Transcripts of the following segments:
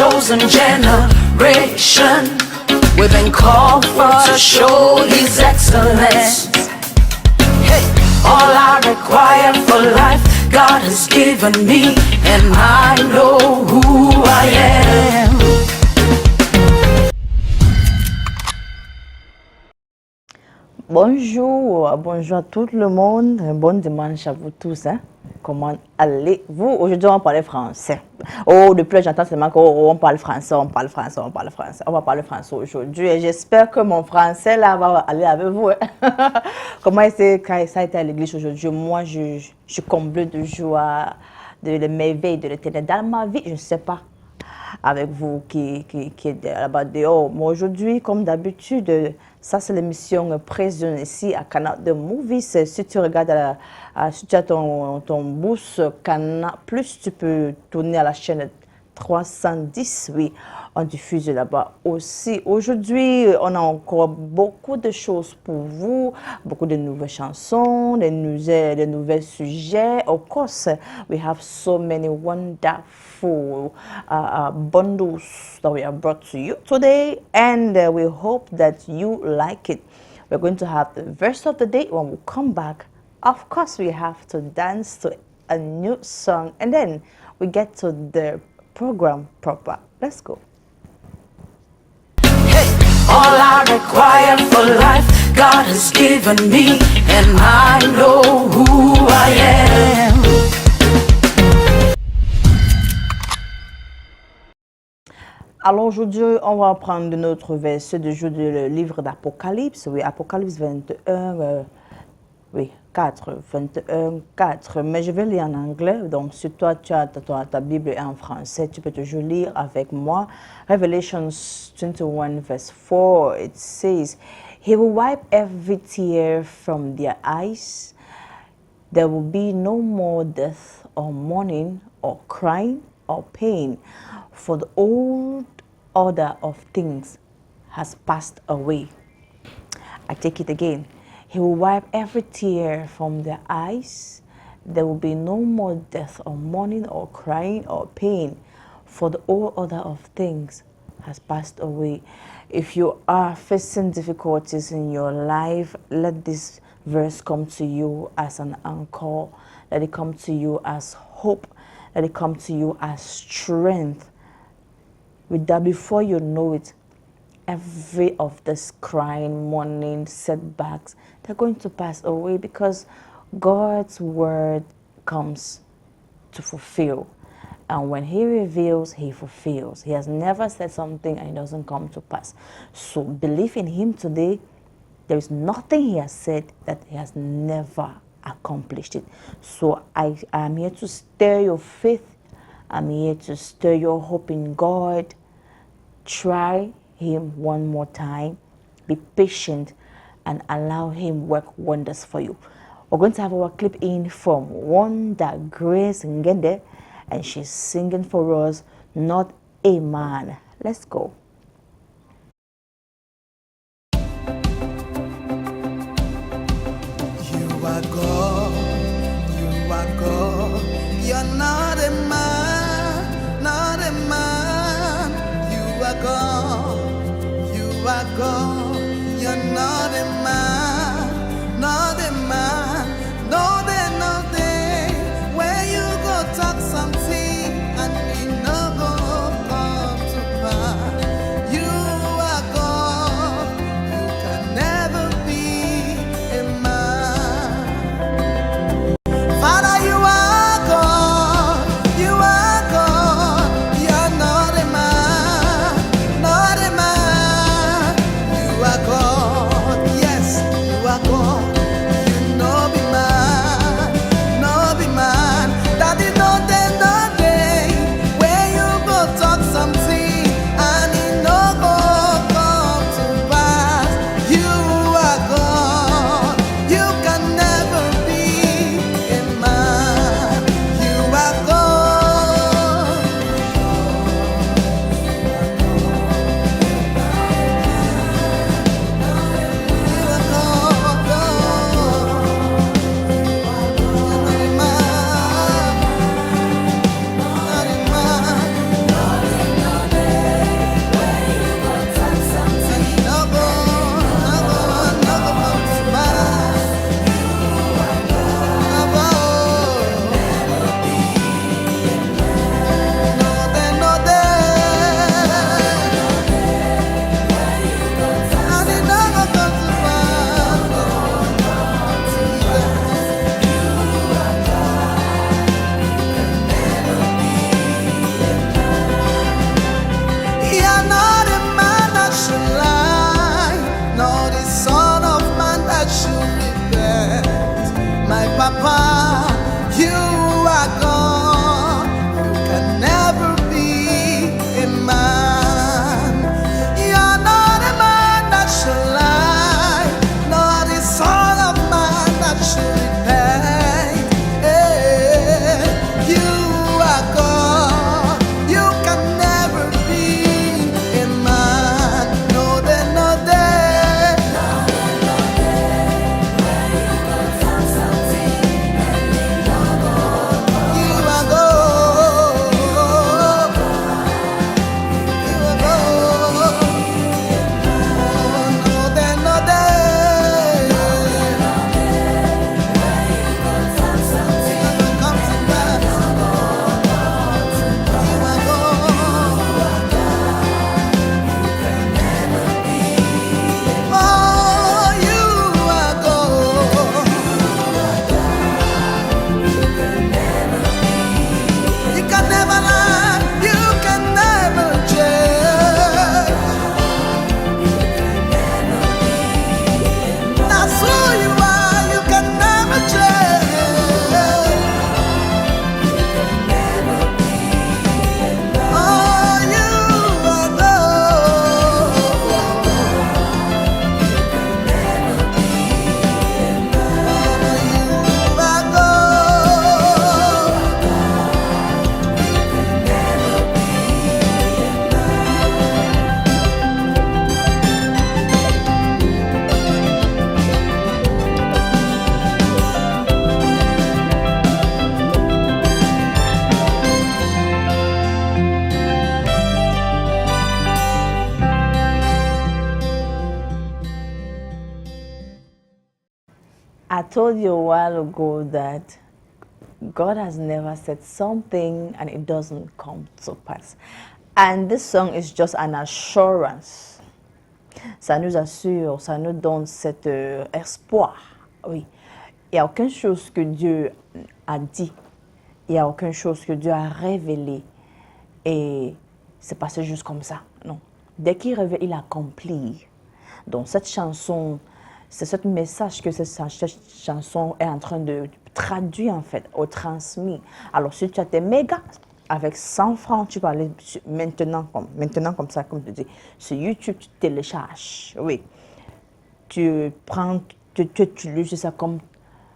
chosen generation. We've been called for to show His excellence. Hey, all I require for life, God has given me, and I know who I am. Bonjour, bonjour à tout le monde, un bon dimanche à vous tous. Hein? Comment allez-vous? Aujourd'hui, on va parler français. Oh, depuis j'entends seulement qu'on parle français, on parle français, on parle français. On va parler français aujourd'hui et j'espère que mon français là va aller avec vous. Hein? Comment quand ça a été à l'église aujourd'hui? Moi, je suis comblée de joie, de l'émerveil de l'éternel dans ma vie. Je ne sais pas avec vous qui êtes là-bas dehors. Moi, aujourd'hui, comme d'habitude, ça c'est l'émission présente ici à Canal de Movies. Si tu regardes, si tu as ton boost Canal Plus, tu peux tourner à la chaîne 310. Oui, on diffuse là-bas aussi. Aujourd'hui, on a encore beaucoup de choses pour vous, beaucoup de nouvelles chansons, de nouvelles sujets. Of course, we have so many wonderful bundles that we have brought to you today, and we hope that you like it. We're going to have the verse of the day. When we come back, of course, we have to dance to a new song, and then we get to the program proper. Let's go. Hey, all I require for life, God has given me, and I know who I am. Alors aujourd'hui, on va prendre notre verset du jour du livre d'Apocalypse. Oui, Apocalypse 21, oui, 4, 21, 4. Mais je vais lire en anglais. Donc, si toi, tu as ta Bible en français, tu peux toujours lire avec moi. Revelations 21, verse 4, it says, He will wipe every tear from their eyes. There will be no more death or mourning or crying or pain, for the old order of things has passed away. I take it again. He will wipe every tear from their eyes. There will be no more death or mourning or crying or pain, for the old order of things has passed away. If you are facing difficulties in your life, let this verse come to you as an anchor. Let it come to you as hope. Let it come to you as strength. With that, before you know it, every of this crying, mourning, setbacks, they're going to pass away because God's word comes to fulfill. And when He reveals, He fulfills. He has never said something and it doesn't come to pass. So believe in Him today. There is nothing He has said that He has never accomplished it. So I am here to stir your faith. I'm here to stir your hope in God. Try Him one more time. Be patient and allow Him work wonders for you. We're going to have our clip in from Wonder Grace Ngende, and she's singing for us, Not a Man. Let's go. You are God, you are God, you're not a man, not a man. You are God, you are God, you're not a man, not a man. No day, no day, where you go talk something and we no go come to pass. You are God, you can never be a man. Father, you are God, you are God, you're not a man, not a man. You You are God. You can never be a man. You're not a man that should lie, not the son of man that should repent. Hey, you are God. You can never be a man. No day, no day. You are God. You are God. No day, no day. Come to pass. You are God. Oh, you are God. You can never lie. You can never change. That's who you are. You can never change. Oh, you are God. I told you a while ago that God has never said something and it doesn't come to pass. And this song is just an assurance. Ça nous assure, ça nous donne cet espoir. Oui. Il n'y a aucune chose que Dieu a dit. Il n'y a aucune chose que Dieu a révélée. Et c'est passé juste comme ça. Non. Dès qu'il révèle, il accomplit. Donc cette chanson, c'est ce message que cette chanson est en train de traduire en fait, ou transmis. Alors si tu as tes mégas, avec 100 francs, tu vas aller maintenant comme ça, comme tu dis, sur YouTube, tu télécharges. Oui. Tu prends, tu utilises ça comme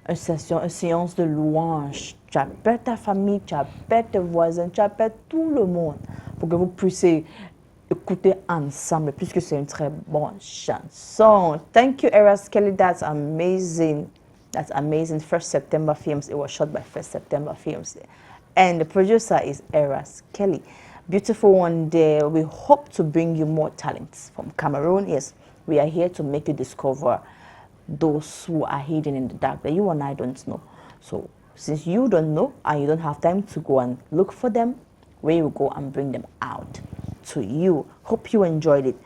une séance de louange. Tu appelles ta famille, tu appelles tes voisins, tu appelles tout le monde pour que vous puissiez écouter ensemble, puisque c'est une très bonne chanson. Thank you, Eras Kelly. That's amazing. That's amazing. 1st September Films. It was shot by 1st September Films. And the producer is Eras Kelly. Beautiful one day. We hope to bring you more talents from Cameroon. Yes, we are here to make you discover those who are hidden in the dark that you and I don't know. So since you don't know and you don't have time to go and look for them, where you go and bring them out to you. Hope you enjoyed it.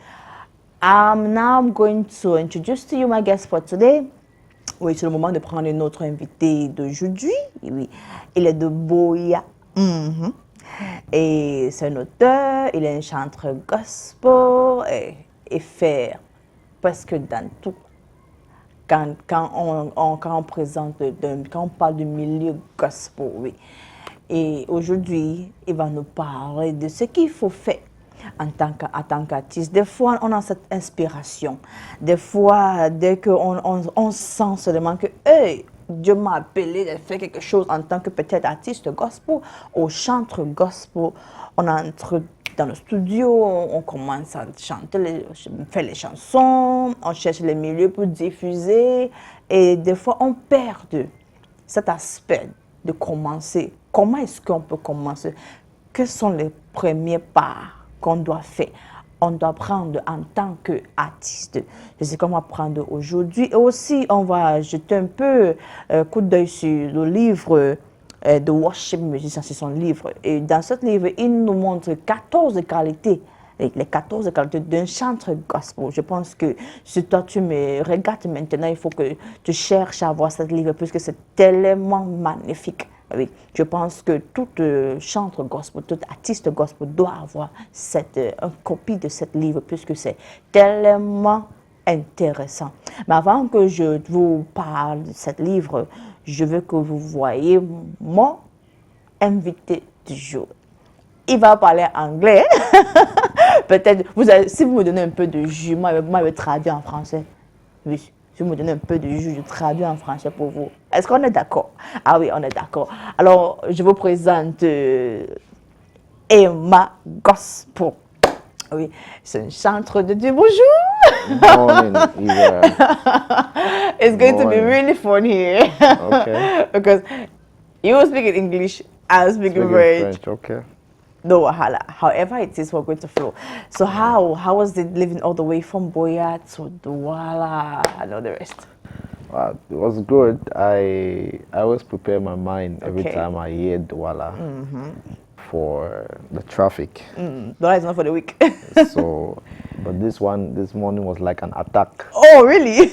Now I'm going to introduce to you my guest for today. Oui, c'est le moment de prendre notre invité d'aujourd'hui. Oui, il est de Boya. Et c'est un auteur, il est un chanteur gospel et fait presque dans tout. Quand on présente, quand on parle du milieu gospel, oui. Et aujourd'hui, il va nous parler de ce qu'il faut faire en tant qu'artiste. Des fois, on a cette inspiration. Des fois, dès qu'on sent seulement que hey, Dieu m'a appelé de faire quelque chose en tant que peut-être artiste gospel ou chanteur gospel, on entre dans le studio, on commence à chanter, faire les chansons, on cherche les milieux pour diffuser et des fois, on perd cet aspect de commencer. Comment est-ce qu'on peut commencer? Quels sont les premiers pas qu'on doit faire? On doit prendre en tant qu'artiste. C'est ce qu'on va prendre aujourd'hui. Et aussi, on va jeter un peu coup d'œil sur le livre de Worship Musician, c'est son livre. Et dans ce livre, il nous montre 14 qualités, les 14 qualités d'un chanteur gospel. Je pense que si toi tu me regardes maintenant, il faut que tu cherches à voir ce livre puisque c'est tellement magnifique. Oui, je pense que tout chanteur gospel, tout artiste gospel doit avoir une copie de ce livre puisque c'est tellement intéressant. Mais avant que je vous parle de ce livre, je veux que vous voyez mon invité du jour. Il va parler anglais. Peut-être, si vous me donnez un peu de jus, moi, je vais traduire en français. Oui, si vous me donnez un peu de jus, je traduis en français pour vous. Est-ce qu'on est d'accord? Ah oui, on est d'accord. Alors, je vous présente Emma Gospel. Oui, c'est une chanteuse de Dieu. Bonjour! Morning, Eva. It's going to be Morning. really fun here. Okay. Because you speak in English, I'm speaking Speaking French. French, okay. No wahala. However it is, we're going to flow. So how was it living all the way from Boya to Douala and all the rest? It was good. I always prepare my mind every Okay. time I hear Douala for the traffic. Douala is not for the week. So, but this morning was like an attack. Oh, really?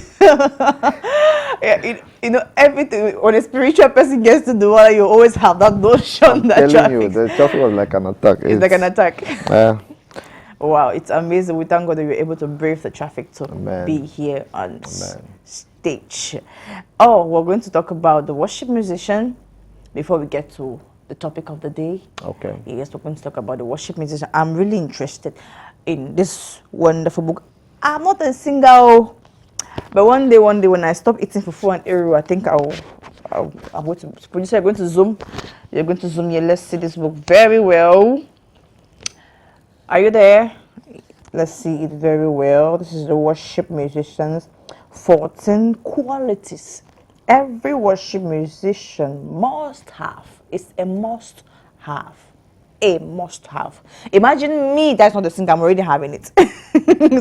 Yeah, you know, everything, when a spiritual person gets to Douala, you always have that notion I'm that telling you, traffic the traffic was like an attack. is like an attack. Yeah. Wow, it's amazing. We thank God that you're able to brave the traffic to Amen. be here on Amen. stage. Oh, we're going to talk about the worship musician before we get to the topic of the day. Okay. Yes, we're going to talk about the worship musician. I'm really interested in this wonderful book. I'm not a singer, but one day when I stop eating fufu and eru, I think I'm going to, producer, you're going to zoom. You're going to zoom here. Let's see this book very well. Are you there? Let's see it very well. This is the worship musicians 14 qualities every worship musician must have. It's a must have. A must have. Imagine me, that's not the singer, I'm already having it.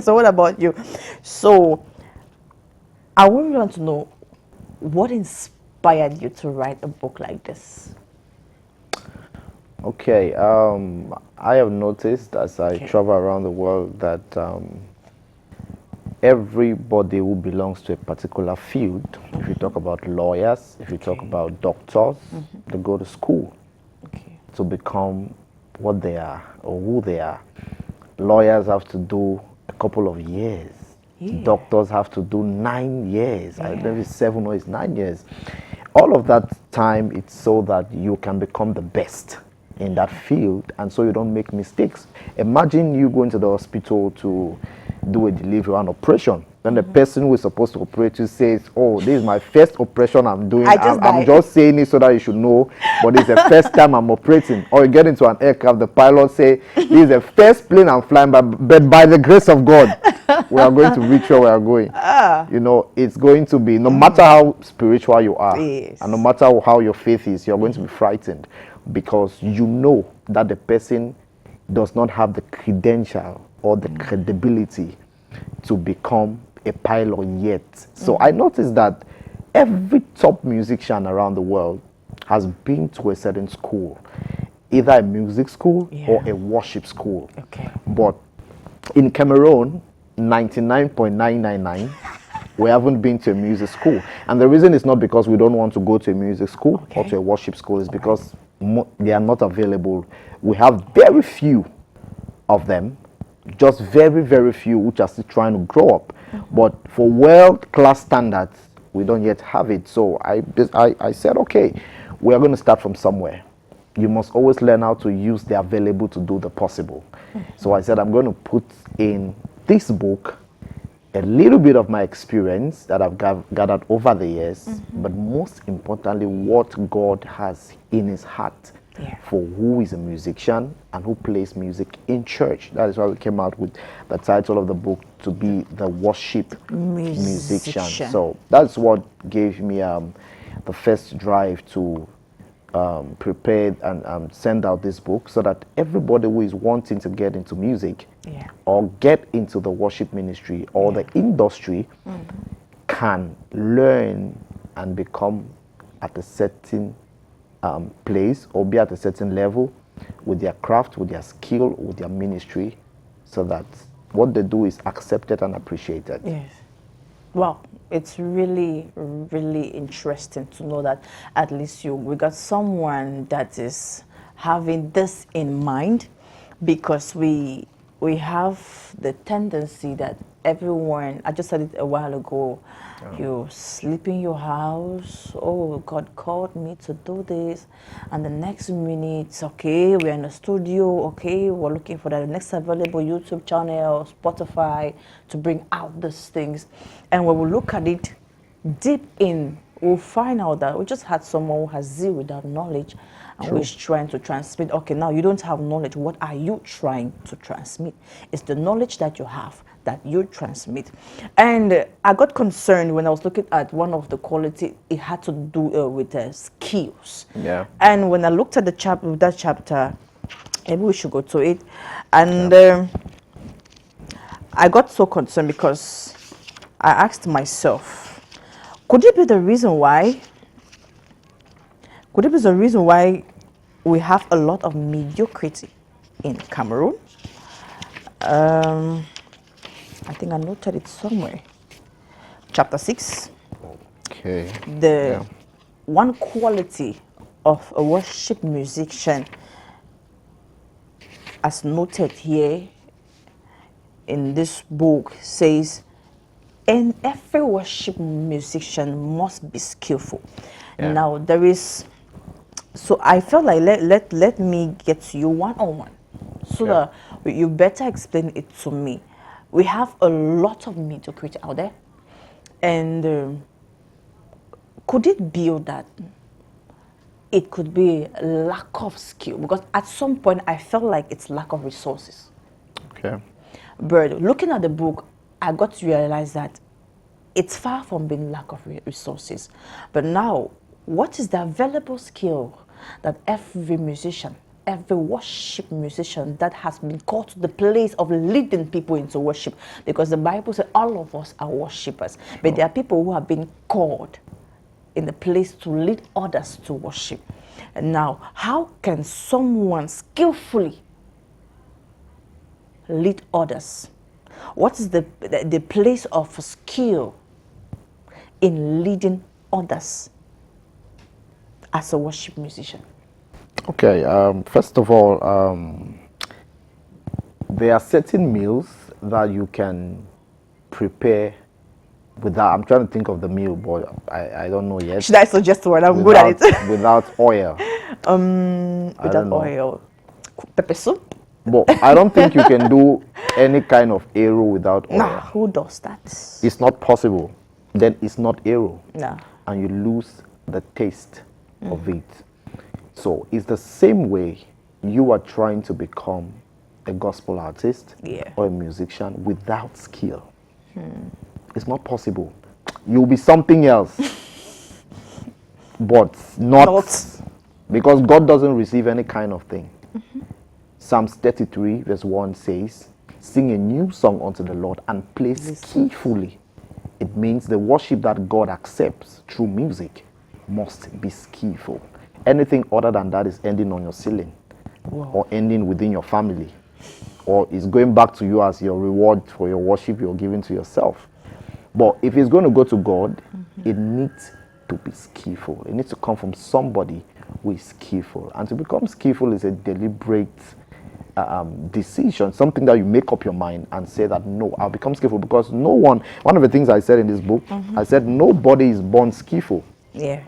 So what about you? So I would want to know what inspired you to write a book like this. Okay, I have noticed as I travel around the world that everybody who belongs to a particular field, if you talk about lawyers, if you talk about doctors, they go to school to become what they are or who they are. Lawyers have to do a couple of years. Doctors have to do 9 years. I don't know if it's 7 or it's 9 years. All of that time, it's so that you can become the best in that field, and so you don't make mistakes. Imagine you going to the hospital to do a delivery or an operation. Then the person who is supposed to operate you says, "Oh, this is my first operation I'm doing. I'm just saying it so that you should know, but it's the first time I'm operating." Or you get into an aircraft, the pilot say, "This is the first plane I'm flying, but by the grace of God, we are going to reach where we are going." You know, it's going to be, no matter how spiritual you are, and no matter how your faith is, you're going to be frightened, because you know that the person does not have the credential or the credibility to become a pilot yet. So I noticed that every top musician around the world has been to a certain school, either a music school or a worship school. But in Cameroon, 99.999 we haven't been to a music school, and the reason is not because we don't want to go to a music school or to a worship school. It's because they are not available. We have very few of them, just very, very few, which are still trying to grow up. But for world-class standards, we don't yet have it. So I said, okay, we are going to start from somewhere. You must always learn how to use the available to do the possible. So I said, I'm going to put in this book a little bit of my experience that I've gathered over the years, but most importantly, what God has in his heart for who is a musician and who plays music in church. That is why we came out with the title of the book to be the worship musician. So that's what gave me the first drive to prepare and send out this book, so that everybody who is wanting to get into music or get into the worship ministry or the industry can learn and become at a certain place or be at a certain level with their craft, with their skill, with their ministry, so that what they do is accepted and appreciated. Yes. Well, it's really, really interesting to know that at least we got someone that is having this in mind, because we have the tendency that everyone, I just said it a while ago, you sleep in your house, oh, God called me to do this, and the next minute, okay, we're in the studio, okay, we're looking for the next available YouTube channel, Spotify, to bring out these things. And when we look at it deep in, we'll find out that we just had someone who has zeal without knowledge, and who is trying to transmit. Okay, now you don't have knowledge. What are you trying to transmit? It's the knowledge that you have that you transmit. And I got concerned when I was looking at one of the quality. It had to do with skills. Yeah. And when I looked at the chapter, maybe we should go to it. And I got so concerned because I asked myself, could it be the reason why? Could it be the reason why we have a lot of mediocrity in Cameroon? I think I noted it somewhere. Chapter 6. Okay. The one quality of a worship musician, as noted here in this book, says, and every worship musician must be skillful. Yeah. Now there is, so I felt like let me get to you one-on-one, so that you better explain it to me. We have a lot of mediocrity out there, and could it be that it could be lack of skill? Because at some point I felt like it's lack of resources. Okay. But looking at the book, I got to realize that it's far from being lack of resources. But now, what is the available skill that every musician, every worship musician that has been called to the place of leading people into worship? Because the Bible says all of us are worshipers, but there are people who have been called in the place to lead others to worship. And now, how can someone skillfully lead others? What is the place of skill in leading others as a worship musician? Okay, first of all, there are certain meals that you can prepare without, I'm trying to think of the meal, but I don't know yet. Should I suggest one? I'm good at it. Without oil. Without oil. Pepper soup? But I don't think you can do any kind of arrow without oil. Nah, who does that? It's not possible. Then it's not arrow. No. And you lose the taste of it. So it's the same way you are trying to become a gospel artist or a musician without skill. It's not possible. You'll be something else. But not because God doesn't receive any kind of thing. Psalms 33 verse 1 says, sing a new song unto the Lord and play skillfully. It means the worship that God accepts through music must be skillful. Anything other than that is ending on your ceiling or ending within your family, or is going back to you as your reward for your worship you're giving to yourself. But if it's going to go to God, it needs to be skillful. It needs to come from somebody who is skillful. And to become skillful is a deliberate decision, something that you make up your mind and say that, no, I'll become skillful. Because one of the things I said in this book, I said nobody is born skillful. Yeah,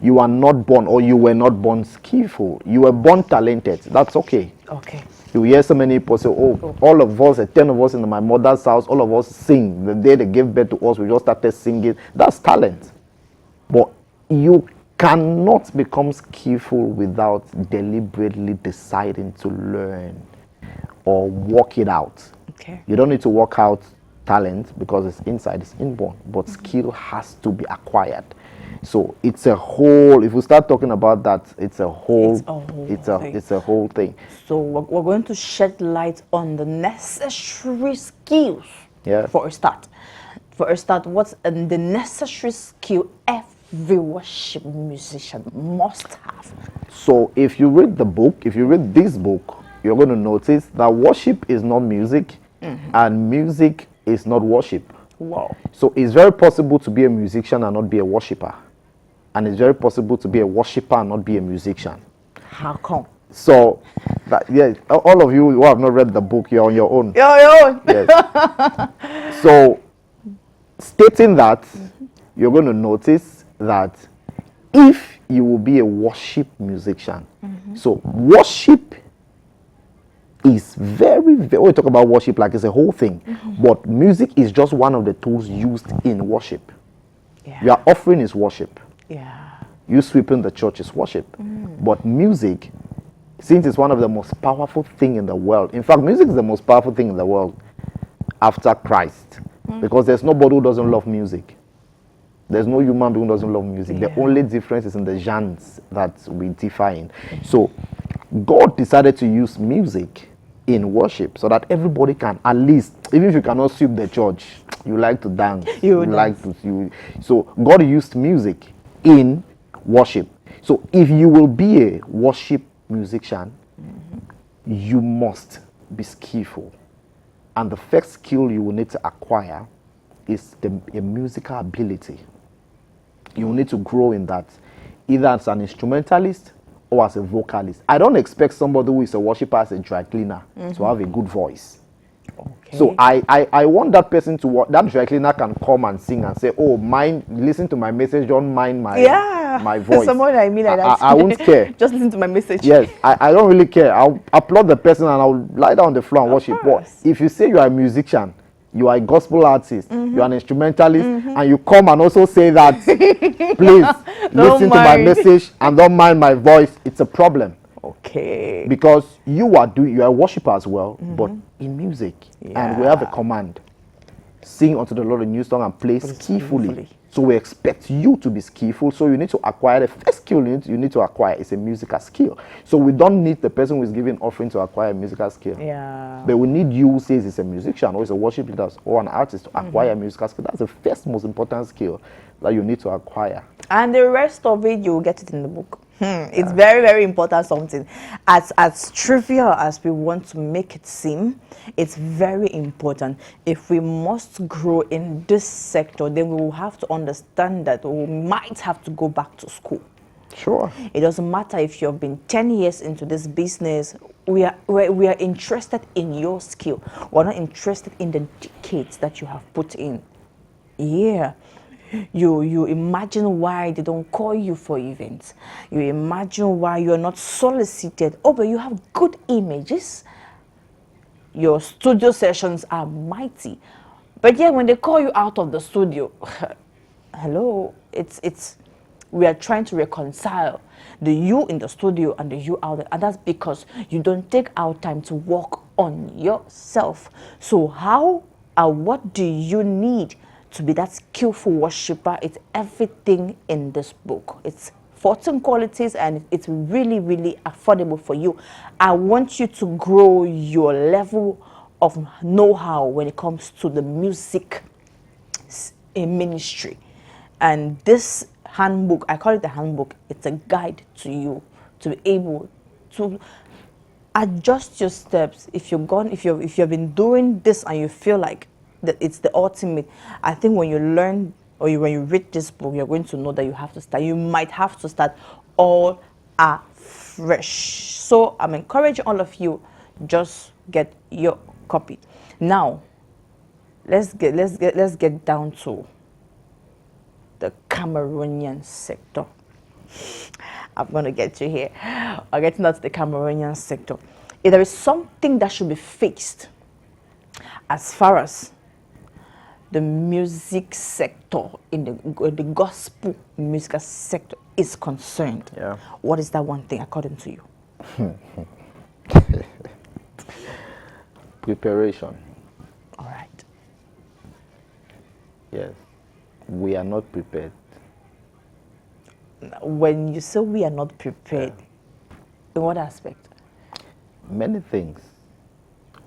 you are not born, or you were not born skillful. You were born talented. That's okay. Okay. You hear so many people say, oh, all of us, 10 of us in my mother's house, all of us sing. The day they gave birth to us, we just started singing. That's talent. But you cannot become skillful without deliberately deciding to learn or work it out. Okay. You don't need to work out talent because it's inside, it's inborn. But skill has to be acquired. So it's a whole, if we start talking about that, it's a whole thing. So we're going to shed light on the necessary skills for a start. For a start, what's the necessary skill every worship musician must have? So if you read the book, if you read this book, you're going to notice that worship is not music and music is not worship. Wow. So it's very possible to be a musician and not be a worshiper. And it's very possible to be a worshiper and not be a musician. How come? So Yes, all of you who have not read the book, you're on your own. You're on your own. Yes. So, stating that, you're going to notice that if you will be a worship musician, so worship is very, when we talk about worship, like it's a whole thing, but music is just one of the tools used in worship. Yeah. Your offering is worship. Yeah. You sweeping the church is worship. But music, since it's one of the most powerful thing in the world, in fact, music is the most powerful thing in the world after Christ, because there's nobody who doesn't love music. There's no human being who doesn't love music. Yeah. The only difference is in the genres that we differ in. So God decided to use music in worship so that everybody can, at least, even if you cannot sweep the church, you like to dance. You like to. So God used music in worship. So if you will be a worship musician, you must be skillful. And the first skill you will need to acquire is a musical ability. You will need to grow in that, either as an instrumentalist or as a vocalist. I don't expect somebody who is a worshiper as a dry cleaner to have a good voice. Okay. So I want that person to, that dry cleaner can come and sing and say, oh, mind, listen to my message, don't mind my voice. Someone like me like that. I won't care. Just listen to my message. Yes, I don't really care. I'll applaud the person and I'll lie down on the floor and worship. But if you say you are a musician, you are a gospel artist, you are an instrumentalist, and you come and also say that, please listen to my message and don't mind my voice, it's a problem. Okay. Because you are a worshiper as well, but in music. And we have a command. Sing unto the Lord a new song and play skillfully. So we expect you to be skillful. So you need to acquire, the first skill you need to acquire is a musical skill. So we don't need the person who is giving offering to acquire a musical skill. Yeah. But we need you who says he's a musician or is a worship leader or an artist to acquire a musical skill. That's the first most important skill that you need to acquire. And the rest of it, you will get it in the book. It's very, very important something. As trivial as we want to make it seem, it's very important. If we must grow in this sector, then we will have to understand that we might have to go back to school. Sure. It doesn't matter if you've been 10 years into this business. We are interested in your skill. We're not interested in the decades that you have put in. Yeah. You imagine why they don't call you for events. You imagine why you're not solicited. Oh, but you have good images. Your studio sessions are mighty. But yeah, when they call you out of the studio, hello, we are trying to reconcile the you in the studio and the you out there. And that's because you don't take out time to work on yourself. So how and what do you need to be that skillful worshiper? It's everything in this book. It's 14 qualities and it's really, really affordable for you. I want you to grow your level of know-how when it comes to the music ministry. And this handbook, I call it the handbook, it's a guide to you to be able to adjust your steps. If you've been doing this and you feel like that it's the ultimate, I think when you learn or when you read this book, you're going to know that you have to start. You might have to start all afresh. So I'm encouraging all of you, just get your copy. Now, let's get down to the Cameroonian sector. I'm gonna get you here. I'll get into the Cameroonian sector. If there is something that should be fixed as far as the music sector in the gospel music sector is concerned, what is that one thing according to you? Preparation. All right. Yes. We are not prepared. When you say we are not prepared, in what aspect? Many things,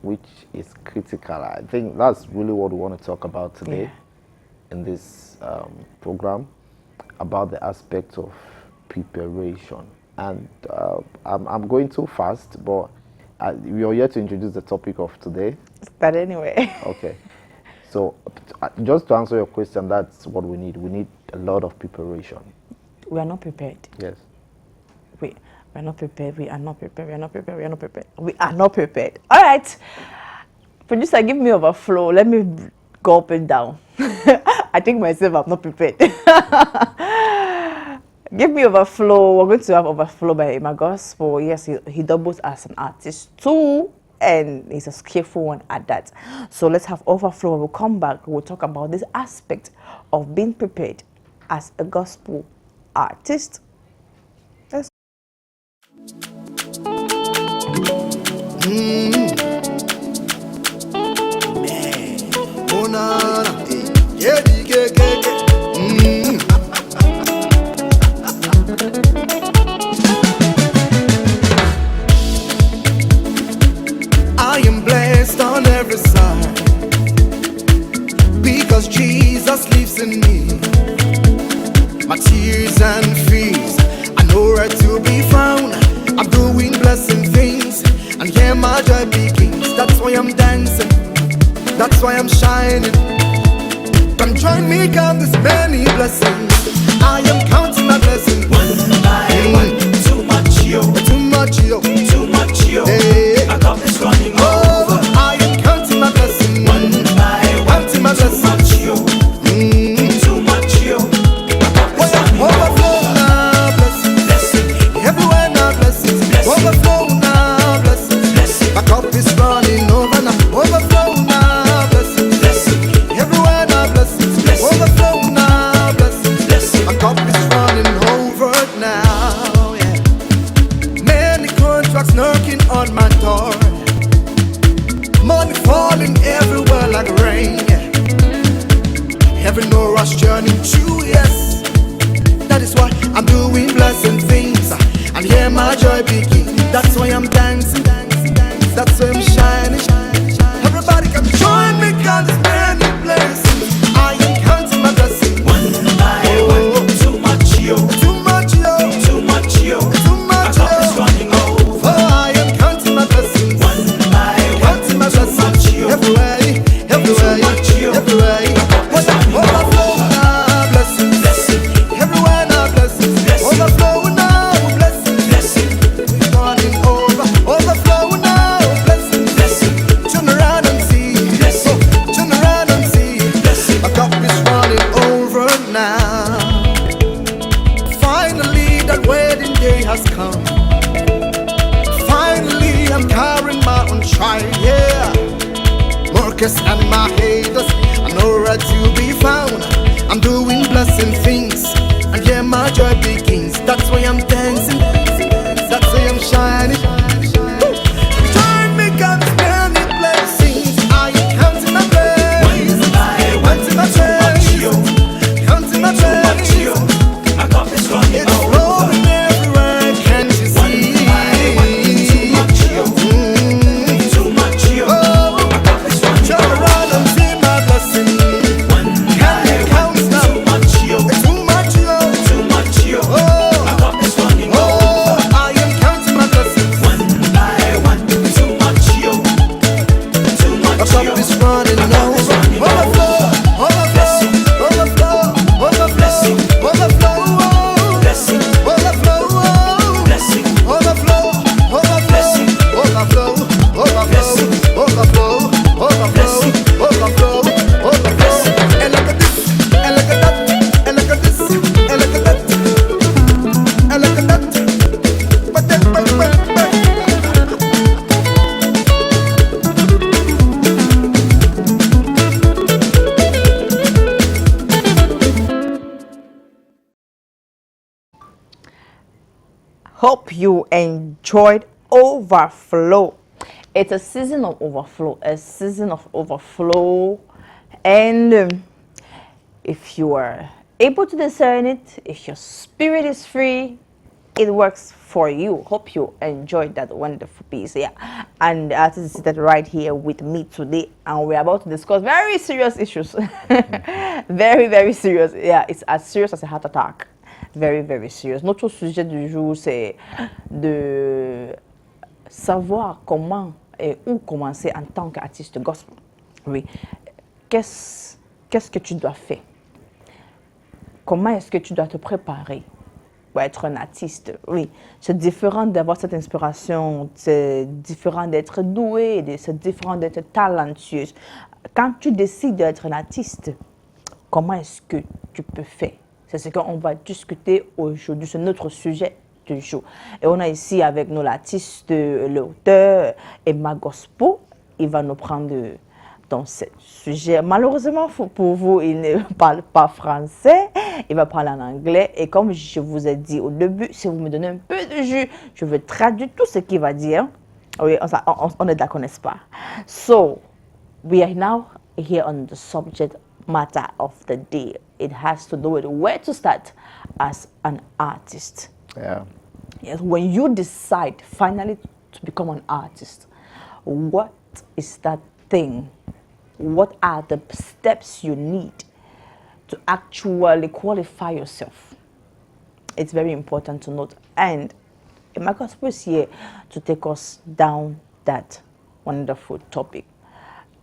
which is critical. I think that's really what we want to talk about today in this program, about the aspect of preparation. And I'm going too fast, but we are here to introduce the topic of today. But anyway. Okay. So just to answer your question, that's what we need. We need a lot of preparation. We are not prepared. Yes. Wait, We're not prepared. We are not prepared. We are not prepared. We are not prepared. We are not prepared. All right. Producer, give me overflow. Let me go up and down. I think myself, I'm not prepared. Give me overflow. We're going to have overflow by my gospel. Yes, he doubles as an artist too. And he's a skillful one at that. So let's have overflow. We'll come back. We'll talk about this aspect of being prepared as a gospel artist. Let's I am blessed on every side because Jesus lives in me. My tears and fears are nowhere to be found. I'm doing blessing things, and here my joy begins. That's why I'm dancing, that's why I'm shining. Come join me, count this many blessings. I am counting my blessings one by one. Too much, yo. Too much, yo. Too much, yo. Hey. My cup is running over. I am counting my blessings one by one. Counting my blessings. Too much, yo. Too much, yo. Overflow now, blessings. Blessing. Everywhere now, blessings. Blessing. Overflow now, blessings. Blessing. My cup is running over now. Overflow now, blessings. Blessing. Everywhere now, blessings. Blessing. Overflow now, blessings. Blessing. My cup is running over now. Yeah. Many contracts knocking on my door. Money falling everywhere like rain. Having no rush journey through, yes. That is why I'm doing blessing things, and here my joy begins. That's why I'm dancing, that's why I'm shining. Everybody come join me, count this many blessings. I am counting my blessings one by one. Too much, yo. Too much, yo. Too much, yo. Too much, yo. My cup is running over. Oh, I am counting my blessings one by one. Counting my blessings everywhere, everywhere, everywhere. Overflow now, blessings. Blessing. Everywhere now, blessings. Blessing. Overflow now, blessings. Blessing. We're running over. Overflow now, blessings. Blessing. Turn around and see. Blessing. Turn around and see. Blessing. My cup is running over now. Finally, that wedding day has come. Finally, I'm carrying my own child, yeah. Marcus and my haters are nowhere to be found. I'm doing blessing things, and yeah, my joy begins. That's why I'm dancing, that's why I'm shining. Join me, God's many blessings. I am counting my blessings, counting my blessings, counting my blessings. My cup is running over. It's flowing everywhere, can't you see? Too much, yo. Oh, my cup is running over. Turn around and see my blessing. Can you count now? Too much, yo. Too much, yo. Too much, yo. Oh, my cup is running over. I am counting my blessings one by one. Too much, yo. Too much, yo. My cup is running over. Overflow, overflow, overflow, overflow, overflow, blessing, overflow, blessing, overflow, blessing, overflow, overflow, overflow, overflow, overflow, overflow. And look at this, and look at that, and look at this, and look at that, and look at that. But then, hope you enjoyed overflow. It's a season of overflow, a season of overflow. And if you are able to discern it, if your spirit is free, it works for you. Hope you enjoyed that wonderful piece. Yeah, and the artist is seated right here with me today, and we're about to discuss very serious issues. Very, very serious. Yeah, it's as serious as a heart attack. Very, very serious. Notre sujet du jour, c'est de savoir comment et où commencer en tant qu'artiste gospel. Oui. Qu'est-ce que tu dois faire? Comment est-ce que tu dois te préparer pour être un artiste. Oui, c'est différent d'avoir cette inspiration, c'est différent d'être doué, c'est différent d'être talentueux. Quand tu décides d'être un artiste, comment est-ce que tu peux faire? C'est ce qu'on va discuter aujourd'hui, c'est notre sujet du jour. Et on a ici avec nous l'artiste, l'auteur Emma Gospel. Il va nous prendre dans ce sujet. Malheureusement pour vous, il ne parle pas français, il va parler en anglais. Et comme je vous ai dit au début, si vous me donnez un peu de jus, je vais traduire tout ce qu'il va dire. Oui, on est d'accord, n'est-ce pas? So, we are now here on the subject matter of the day. It has to do with where to start as an artist. Yeah. Yes, when you decide finally to become an artist, what is that thing? What are the steps you need to actually qualify yourself? It's very important to note. And Marcus was here to take us down that wonderful topic.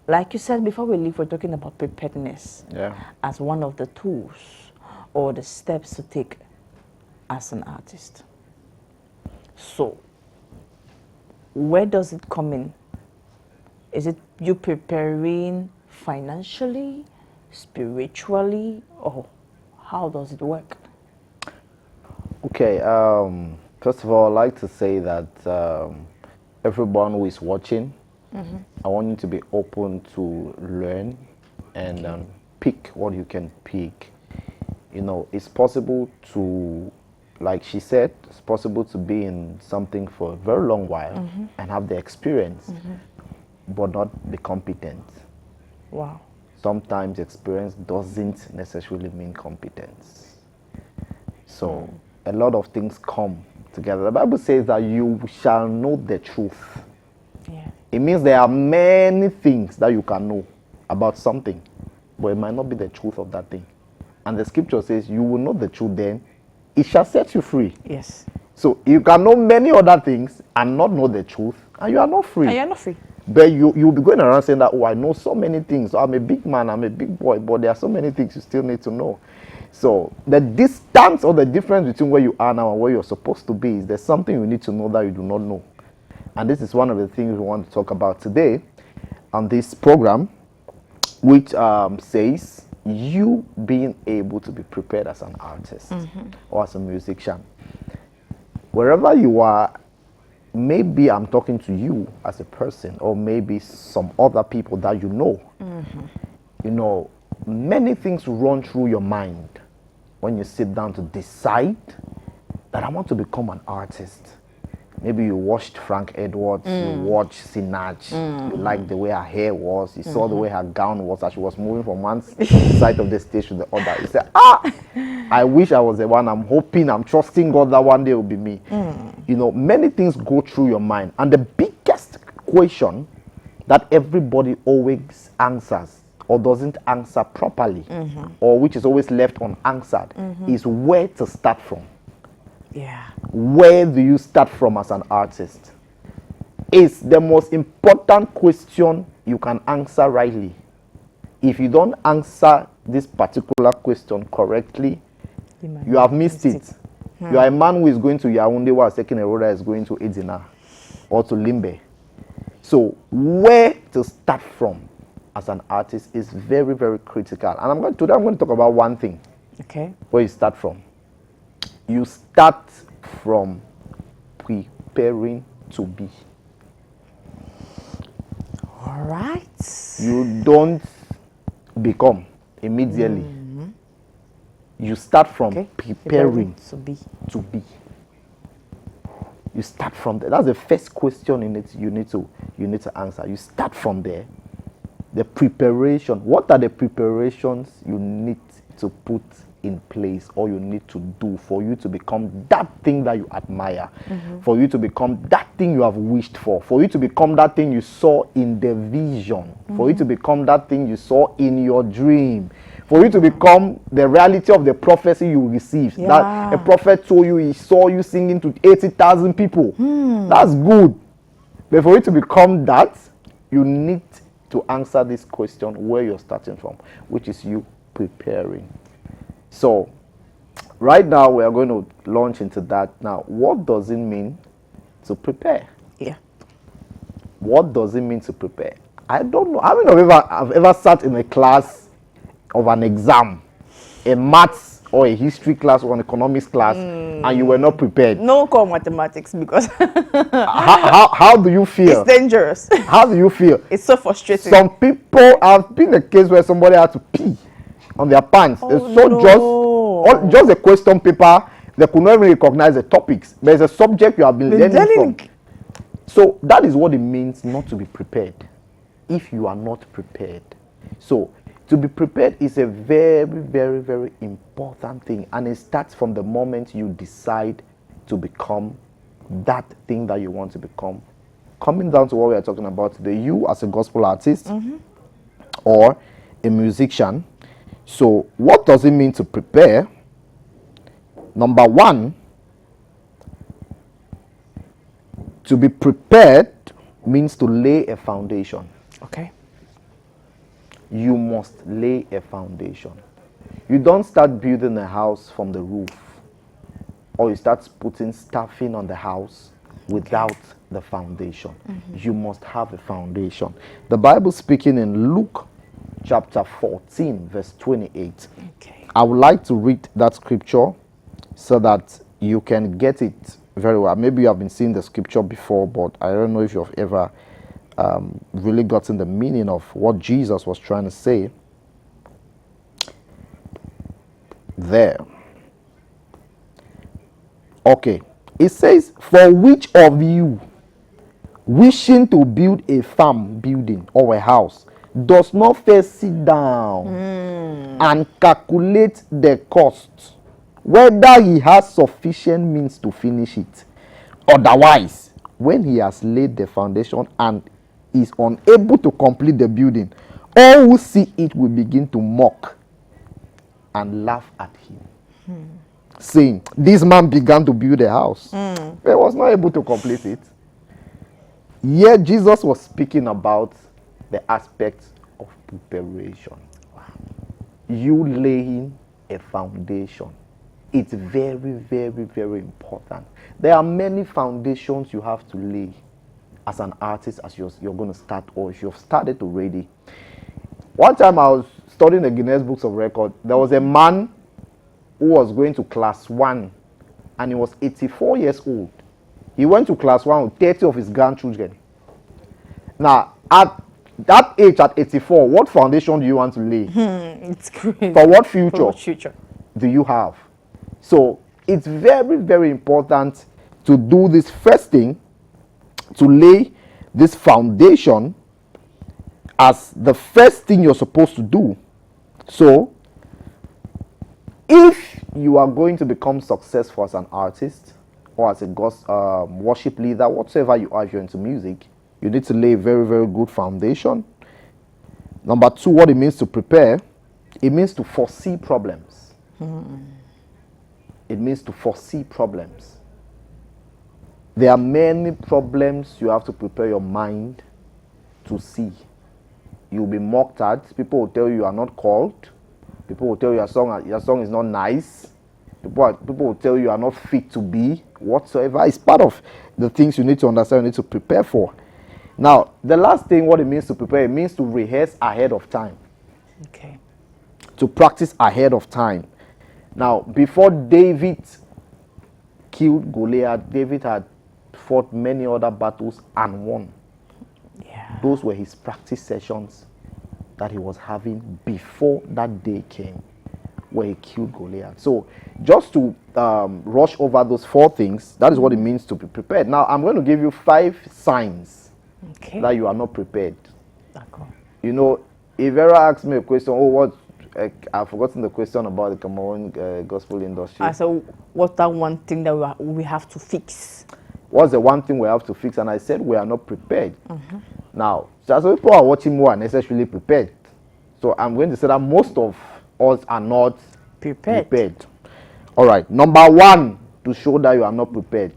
Like you said, before we leave, we're talking about preparedness as one of the tools or the steps to take as an artist. So, where does it come in? Is it you preparing financially, spiritually, or how does it work? Okay, first of all, I'd like to say that everyone who is watching, I want you to be open to learn and pick what you can pick. You know, it's possible to, like she said, it's possible to be in something for a very long while and have the experience, but not be competent. Wow. Sometimes experience doesn't necessarily mean competence. So a lot of things come together. The Bible says that you shall know the truth. Yeah. It means there are many things that you can know about something, but it might not be the truth of that thing. And the scripture says you will know the truth, then it shall set you free. Yes. So you can know many other things and not know the truth, and you are not free. And you're not free. But you'll be going around saying that, oh, I know so many things. I'm a big man, I'm a big boy, but there are so many things you still need to know. So the distance or the difference between where you are now and where you're supposed to be is there's something you need to know that you do not know. And this is one of the things we want to talk about today on this program, which says you being able to be prepared as an artist or as a musician. Wherever you are, maybe I'm talking to you as a person, or maybe some other people that you know. You know, many things run through your mind when you sit down to decide that I want to become an artist. Maybe you watched Frank Edwards, you watched Sinach, you liked the way her hair was, you saw the way her gown was as she was moving from one side of the stage to the other. You said, I wish I was the one. I'm hoping, I'm trusting God that one day will be me. You know, many things go through your mind. And the biggest question that everybody always answers or doesn't answer properly, or which is always left unanswered, is where to start from. Yeah. Where do you start from as an artist? It's the most important question you can answer rightly. If you don't answer this particular question correctly, you have missed it. You are a man who is going to Yaoundé while second a road that is going to Edina or to Limbe. So where to start from as an artist is very, very critical. And today I'm going to talk about one thing. Okay. Where you start from. You start from preparing to be. All right. You don't become immediately. You start from preparing to be. To be. You start from there. That's the first question you need to answer. You start from there. The preparation. What are the preparations you need to put in place, or you need to do for you to become that thing that you admire, for you to become that thing you have wished for you to become that thing you saw in the vision, for you to become that thing you saw in your dream, for you to become the reality of the prophecy you received. That a prophet told you he saw you singing to 80,000 people. That's good. But for you to become that, you need to answer this question where you're starting from, which is you preparing. So right now we are going to launch into that. Now, what does it mean to prepare? Yeah. What does it mean to prepare? I don't know. I mean, I've ever sat in a class of an exam, a maths or a history class or an economics class, and you were not prepared. No call mathematics because How do you feel? it's dangerous. How do you feel? It's so frustrating. Some people have been a case where somebody had to pee on their pants. Oh, It's so no. just a question paper. They could not even recognize the topics. There's a subject you have been learning from. So that is what it means not to be prepared. If you are not prepared. So to be prepared is a very, very, very important thing. And it starts from the moment you decide to become that thing that you want to become. Coming down to what we are talking about today, you as a gospel artist or a musician. So what does it mean to prepare? Number one, to be prepared means to lay a foundation. Okay. You must lay a foundation. You don't start building a house from the roof, or you start putting stuffing on the house without the foundation. You must have a foundation. The Bible speaking in Luke chapter 14 verse 28. Okay. I would like to read that scripture so that you can get it very well. Maybe you have been seeing the scripture before, but I don't know if you've ever really gotten the meaning of what Jesus was trying to say there. Okay. It says, for which of you wishing to build a farm building or a house does not first sit down and calculate the cost, whether he has sufficient means to finish it? Otherwise, when he has laid the foundation and is unable to complete the building, all who see it will begin to mock and laugh at him, saying, this man began to build a house, but was not able to complete it. Yet Jesus was speaking about the aspect of preparation. You laying a foundation. It's very, very, very important. There are many foundations you have to lay as an artist, as you're going to start, or if you've started already. One time I was studying the Guinness Books of Records. There was a man who was going to class 1 and he was 84 years old. He went to class 1 with 30 of his grandchildren. Now, at that age, at 84, what foundation do you want to lay? It's great. For what future? For what future do you have? So it's very, very important to do this first thing, to lay this foundation as the first thing you're supposed to do. So if you are going to become successful as an artist or as a worship leader, whatsoever you are, if you're into music, you need to lay a very, very good foundation. Number two, what it means to prepare, it means to foresee problems. It means to foresee problems. There are many problems you have to prepare your mind to see. You'll be mocked at. People will tell you are not called. People will tell you your song is not nice. People will tell you are not fit to be whatsoever. It's part of the things you need to understand, you need to prepare for. Now, the last thing, what it means to prepare, it means to rehearse ahead of time. Okay. To practice ahead of time. Now, before David killed Goliath, David had fought many other battles and won. Yeah. Those were his practice sessions that he was having before that day came where he killed Goliath. So just to rush over those 4 things, that is what it means to be prepared. Now, I'm going to give you 5 signs that you are not prepared. You know, if ever asks me a question, I've forgotten the question about the Cameroon gospel industry. So what's that one thing that we have to fix? What's the one thing we have to fix? And I said we are not prepared. Now, so people are watching more are necessarily prepared. So I'm going to say that most of us are not prepared. All right. Number 1, to show that you are not prepared.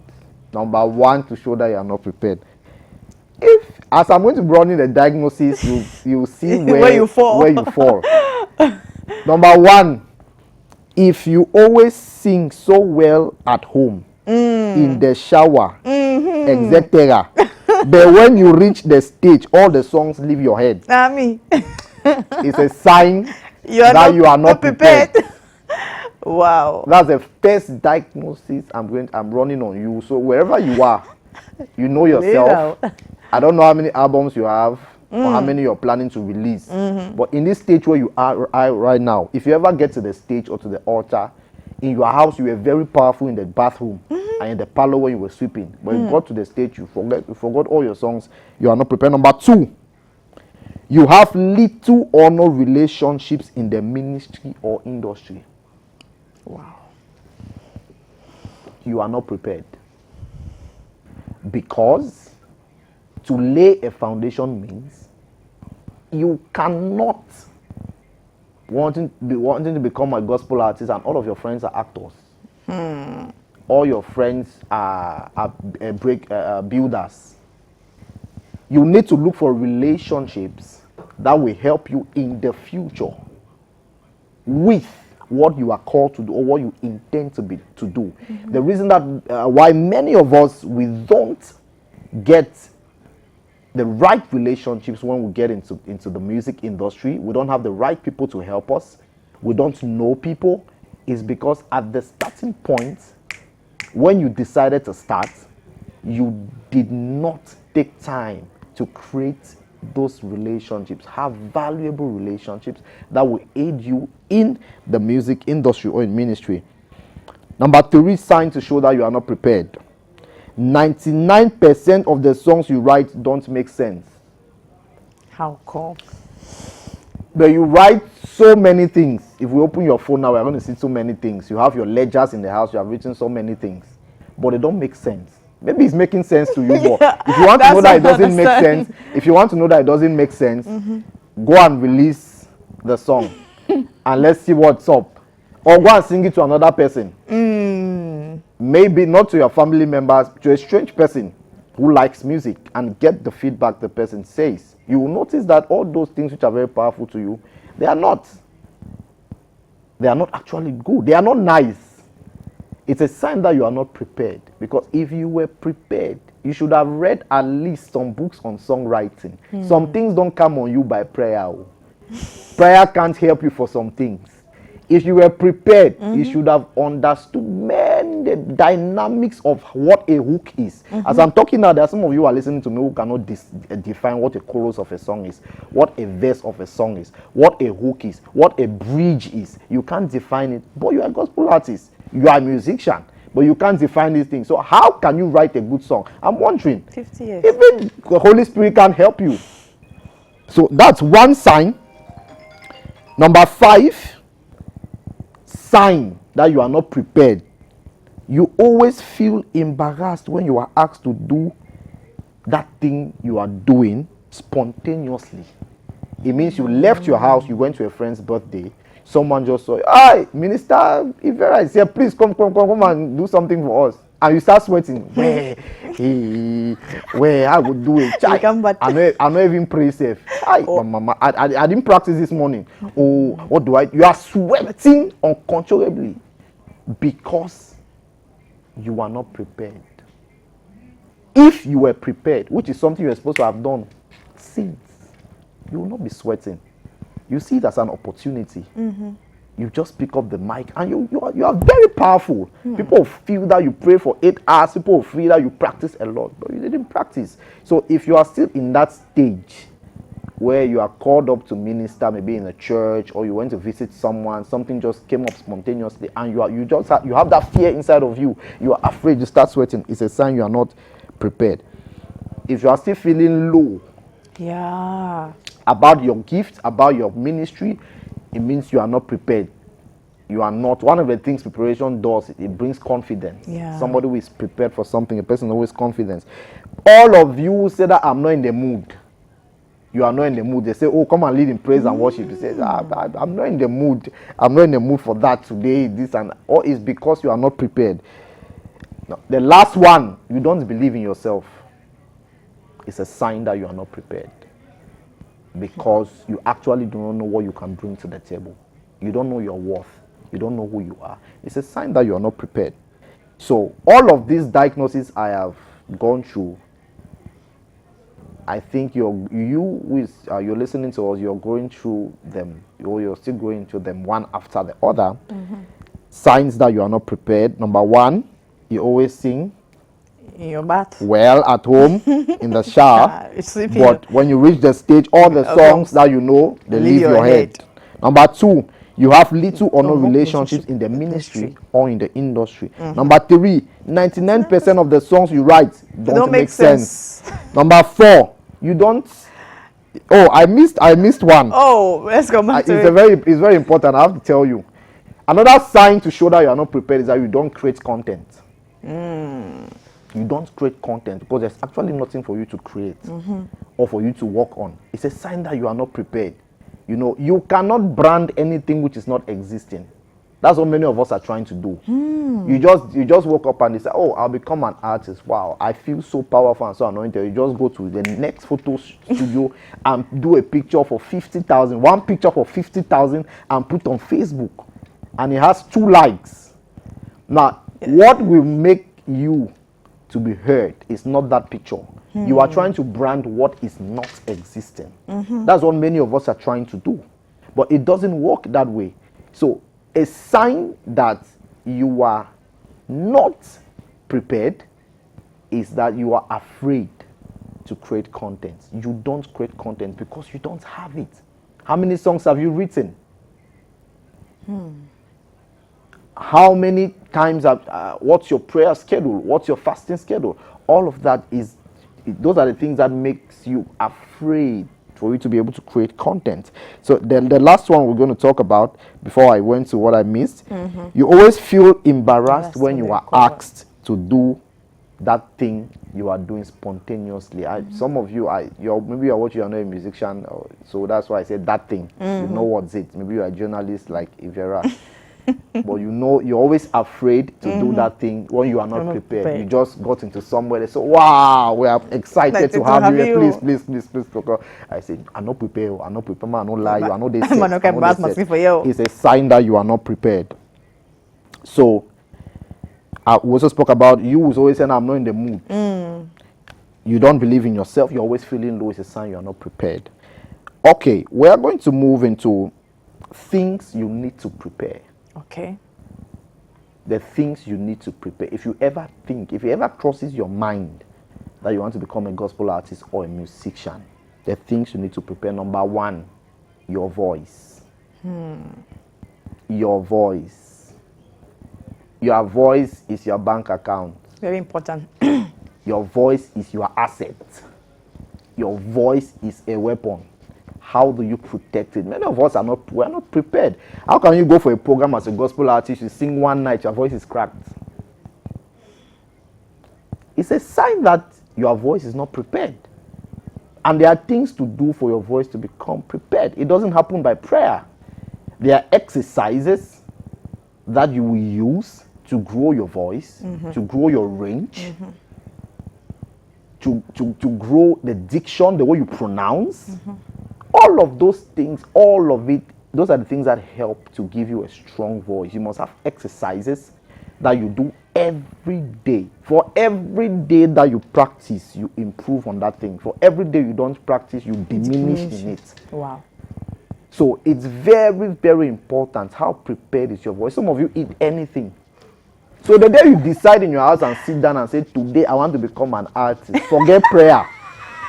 Number 1, to show that you are not prepared. If, as I'm going to be running the diagnosis, you see where you fall. Number 1, If you always sing so well at home, in the shower, etc., but when you reach the stage, all the songs leave your head. Ami. It's a sign You are that not, you are not prepared. Wow. That's the first diagnosis I'm running on you. So wherever you are, you know yourself. I don't know how many albums you have or how many you're planning to release. But in this stage where you are right now, if you ever get to the stage or to the altar, in your house you were very powerful in the bathroom and in the parlor when you were sweeping. But you got to the stage, you forgot all your songs. You are not prepared. Number 2, you have little or no relationships in the ministry or industry. Wow. You are not prepared. Because to lay a foundation means you cannot wanting to become a gospel artist and all of your friends are actors. All your friends are builders. You need to look for relationships that will help you in the future with what you are called to do or what you intend to do. The reason that why many of us we don't get the right relationships when we get into the music industry, we don't have the right people to help us, we don't know people, is because at the starting point when you decided to start, you did not take time to create those relationships, have valuable relationships that will aid you in the music industry or in ministry. Number 3 sign to show that you are not prepared. 99% of the songs you write don't make sense. How come? But you write so many things. If we open your phone now, we're going to see so many things. You have your ledgers in the house, you have written so many things, but they don't make sense. Maybe it's making sense to you, but if you want to know that it doesn't make sense, if you want to know that it doesn't make sense, go and release the song and let's see what's up. Or go and sing it to another person. Maybe not to your family members, to a strange person who likes music, and get the feedback the person says. You will notice that all those things which are very powerful to you, they are not actually good. They are not nice. It's a sign that you are not prepared. Because if you were prepared, you should have read at least some books on songwriting. Some things don't come on you by prayer. Prayer can't help you for some things. If you were prepared, you should have understood the dynamics of what a hook is. As I'm talking now, there are some of you who are listening to me who cannot define what a chorus of a song is, what a verse of a song is, what a hook is, what a bridge is. You can't define it, but you are a gospel artist. You are a musician, but you can't define these things. So how can you write a good song? I'm wondering. 50 years. Even the Holy Spirit can help you. So that's one sign. Number 5, sign that you are not prepared. You always feel embarrassed when you are asked to do that thing you are doing spontaneously. It means you left your house, you went to a friend's birthday, someone just saw, hi, Minister Ivera is here, please come and do something for us. And you start sweating. Where I would do it. I'm not even pray safe. Mama, I didn't practice this morning. Oh, what do I? You are sweating uncontrollably because you are not prepared. If you were prepared, which is something you're supposed to have done since, you will not be sweating. You see it as an opportunity. You just pick up the mic and you are very powerful. People feel that you pray for 8 hours. People feel that you practice a lot, but you didn't practice. So if you are still in that stage where you are called up to minister, maybe in a church, or you went to visit someone, something just came up spontaneously, and you have that fear inside of you. You are afraid, you start sweating. It's a sign you are not prepared. If you are still feeling low, about your gift, about your ministry, it means you are not prepared. You are not. One of the things preparation does, it brings confidence. Somebody who is prepared for something, a person always confidence. All of you say that I'm not in the mood. You are not in the mood. They say, oh, come and lead in praise and worship. You say, I'm not in the mood. I'm not in the mood for that today. This and or it's because you are not prepared. Now, the last one, you don't believe in yourself. It's a sign that you are not prepared. Because you actually do not know what you can bring to the table. You don't know your worth. You don't know who you are. It's a sign that you are not prepared. So all of these diagnoses I have gone through, I think you're listening to us, you're going through them, or you're still going through them one after the other. Signs that you are not prepared. Number one, you always sing In your bath. well at home, in the shower, You're sleeping. but when you reach the stage, all the songs that you know, they leave your head. Number two, you have little or no relationships in the ministry or in the industry. Number three, 99% of the songs you write don't make sense. Number four, you don't. Oh, I missed one. Oh, let's go back to it. It's very important. I have to tell you. Another sign to show that you are not prepared is that you don't create content. You don't create content because there's actually nothing for you to create or for you to work on. It's a sign that you are not prepared. You know, you cannot brand anything which is not existing. That's what many of us are trying to do. You just woke up and you say, oh, I'll become an artist. Wow, I feel so powerful and so anointed. You just go to the next photo studio and do a picture for 50,000, one picture for 50,000 and put on Facebook. And it has 2 likes. Now, what will make you to be heard is not that picture. You are trying to brand what is not existing. That's what many of us are trying to do. But it doesn't work that way. So a sign that you are not prepared is that you are afraid to create content. You don't create content because you don't have it. How many songs have you written? How many times what's your prayer schedule? What's your fasting schedule? All of that those are the things that makes you afraid for you to be able to create content. So then the last one we're going to talk about before I went to what I missed, you always feel embarrassed when you are asked to do that thing you are doing spontaneously. Some of you, maybe you're watching, you're not a musician, so that's why I said that thing. You know what's it. Maybe you're a journalist like Ivera. But you know, you're always afraid to do that thing when you are not prepared. You just got into somewhere, they say, wow, we are excited to have you here. Please. I said, I'm not prepared, man, I don't lie, you are not this. It's a sign that you are not prepared. So, we also spoke about you was always saying, I'm not in the mood. You don't believe in yourself, you're always feeling low, it's a sign you are not prepared. Okay, we are going to move into things you need to prepare. Okay. The things you need to prepare. If you ever crosses your mind that you want to become a gospel artist or a musician, the things you need to prepare. Number one, your voice. Your voice. Your voice is your bank account. Very important. Your voice is your asset. Your voice is a weapon. How do you protect it? Many of us are not prepared. How can you go for a program as a gospel artist, you sing one night, your voice is cracked? It's a sign that your voice is not prepared. And there are things to do for your voice to become prepared. It doesn't happen by prayer. There are exercises that you will use to grow your voice, to grow your range, to grow the diction, the way you pronounce. All of those things, all of it, those are the things that help to give you a strong voice. You must have exercises that you do every day. For every day that you practice, you improve on that thing. For every day you don't practice, you diminish in it. Wow. So it's very, very important how prepared is your voice. Some of you eat anything. So the day you decide in your house and sit down and say, today I want to become an artist, forget prayer.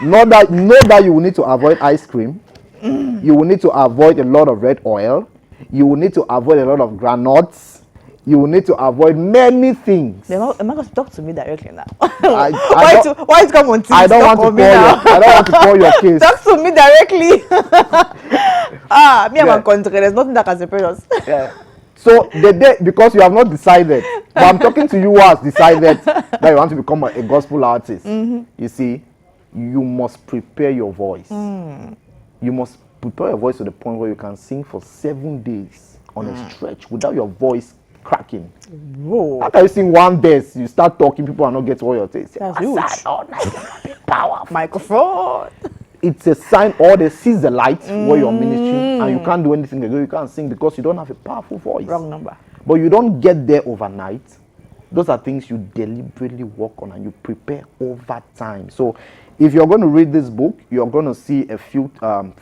Know that you will need to avoid ice cream. You will need to avoid a lot of red oil. You will need to avoid a lot of granuts. You will need to avoid many things. Am I going to talk to me directly now? Why come on TV? I don't want to call your case. Talk to me directly. I'm country. There's nothing that can separate us. Yeah. So the day, because you have not decided, but I'm talking to you who has decided that you want to become a gospel artist. You see, you must prepare your voice. You must prepare your voice to the point where you can sing for 7 days on a stretch without your voice cracking. Whoa. After you sing one verse, you start talking, people are not getting what you're saying. That's huge. All night, powerful. Microphone. it's a sign, or they see the light where you're ministering and you can't do anything. You can't sing because you don't have a powerful voice. Wrong number. But you don't get there overnight. Those are things you deliberately work on and you prepare over time. So if you're going to read this book, you're going to see a few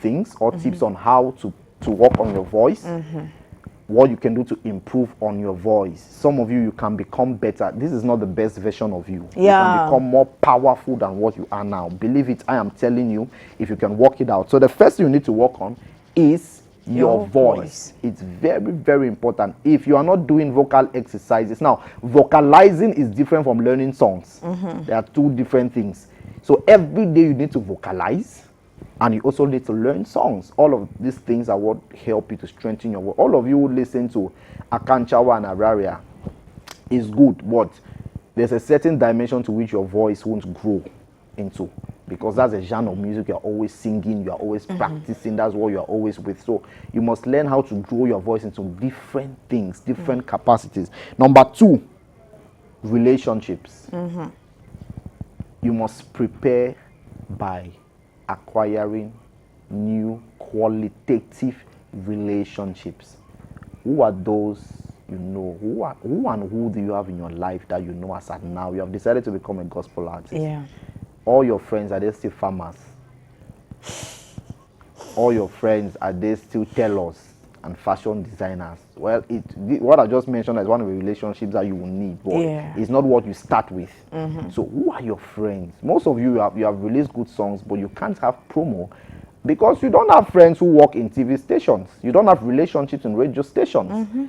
things or tips on how to work on your voice, what you can do to improve on your voice. Some of you can become better. This is not the best version of you. You can become more powerful than what you are now. Believe it, I am telling you, if you can work it out. So the first thing you need to work on is your voice. It's very, very important. If you are not doing vocal exercises, now vocalizing is different from learning songs. There are two different things. So every day you need to vocalize, and you also need to learn songs. All of these things are what help you to strengthen your voice. All of you who listen to Akanchawa and Araria is good, but there's a certain dimension to which your voice won't grow into, because that's a genre of music you're always singing, you're always practicing, that's what you're always with. So you must learn how to grow your voice into different things, different capacities. Number 2, relationships. You must prepare by acquiring new qualitative relationships. Who are those you know? Who do you have in your life that you know as at now? You have decided to become a gospel artist. Yeah. All your friends, are they still farmers? All your friends, are they still tailors and fashion designers? Well, what I just mentioned is one of the relationships that you will need, but it's not what you start with. So who are your friends? Most of you have released good songs, but you can't have promo because you don't have friends who work in TV stations. You don't have relationships in radio stations.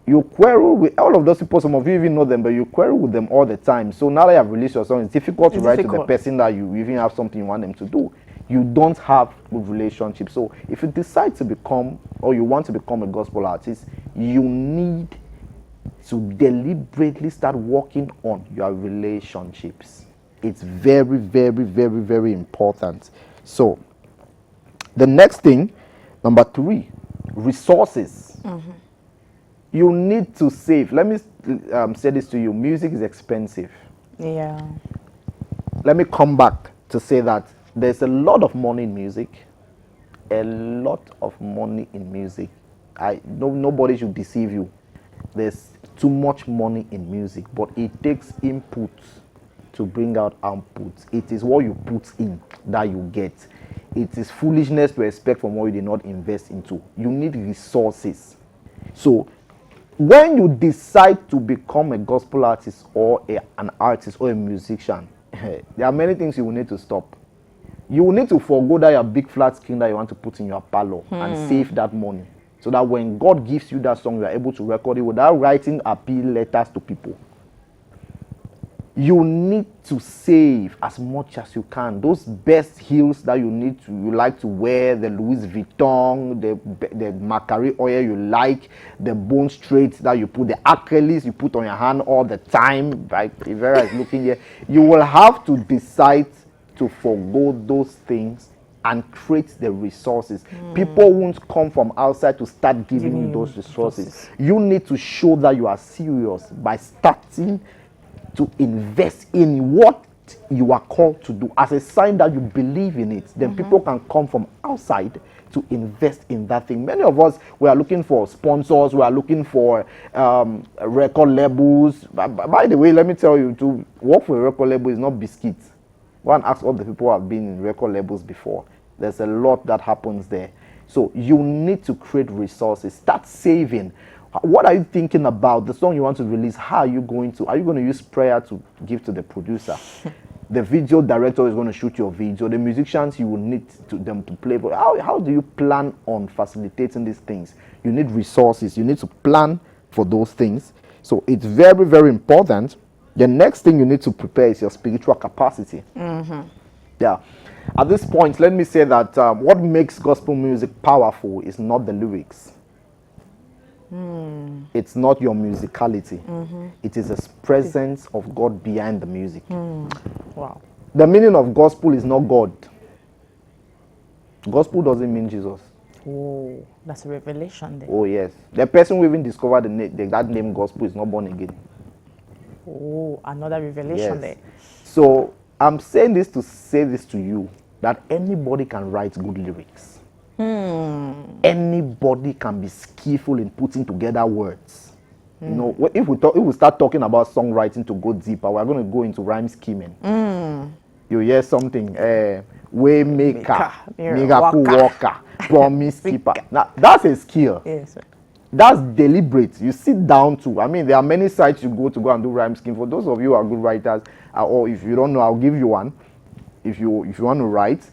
You quarrel with all of those people. Some of you even know them, but you quarrel with them all the time. So now that you have released your song, it's difficult to write to the person that you even have something you want them to do. You don't have good relationships. So if you decide to become, or you want to become a gospel artist, you need to deliberately start working on your relationships. It's very, very, very, very important. So the next thing, number 3, resources. You need to save. Let me say this to you. Music is expensive. Yeah. Let me come back to say that there's a lot of money in music. A lot of money in music. Nobody should deceive you. There's too much money in music, but it takes input to bring out output. It is what you put in that you get. It is foolishness to expect from what you did not invest into. You need resources. So when you decide to become a gospel artist or an artist or a musician, there are many things you will need to stop. You will need to forego that your big flat screen that you want to put in your parlor and save that money, so that when God gives you that song, you are able to record it without writing appeal letters to people. You need to save as much as you can. Those best heels that you like to wear, the Louis Vuitton, the Macari oil you like, the bone straights that you put, the acrylics you put on your hand all the time, like Rivera is looking here. You will have to decide to forego those things and create the resources. People won't come from outside to start giving you those resources. You need to show that you are serious by starting to invest in what you are called to do as a sign that you believe in it. Then people can come from outside to invest in that thing. Many of us, we are looking for sponsors, we are looking for record labels. By the way, let me tell you, to work for a record label is not biscuits. Go and ask all the people who have been in record labels before. There's a lot that happens there. So you need to create resources. Start saving. What are you thinking about? The song you want to release, how are you going to use prayer to give to the producer? The video director is going to shoot your video. The musicians, you will need them to play. But how do you plan on facilitating these things? You need resources. You need to plan for those things. So it's very, very important. The next thing you need to prepare is your spiritual capacity. Yeah. At this point, let me say that what makes gospel music powerful is not the lyrics. It's not your musicality. It is the presence of God behind the music. Wow. The meaning of gospel is not God. Gospel doesn't mean Jesus. Oh, that's a revelation there. Oh yes. The person who even discovered that name gospel is not born again. Oh, another revelation there. So I'm saying this to say this to you. that anybody can write good lyrics. Anybody can be skillful in putting together words. You know, if we start talking about songwriting to go deeper, we're going to go into rhyme scheming. You hear something, way maker, miracle worker, promise keeper. Now, that's a skill. Yes, sir. That's deliberate. You sit down to. I mean, there are many sites you go and do rhyme scheme. For those of you who are good writers, or if you don't know, I'll give you one. If you want to write,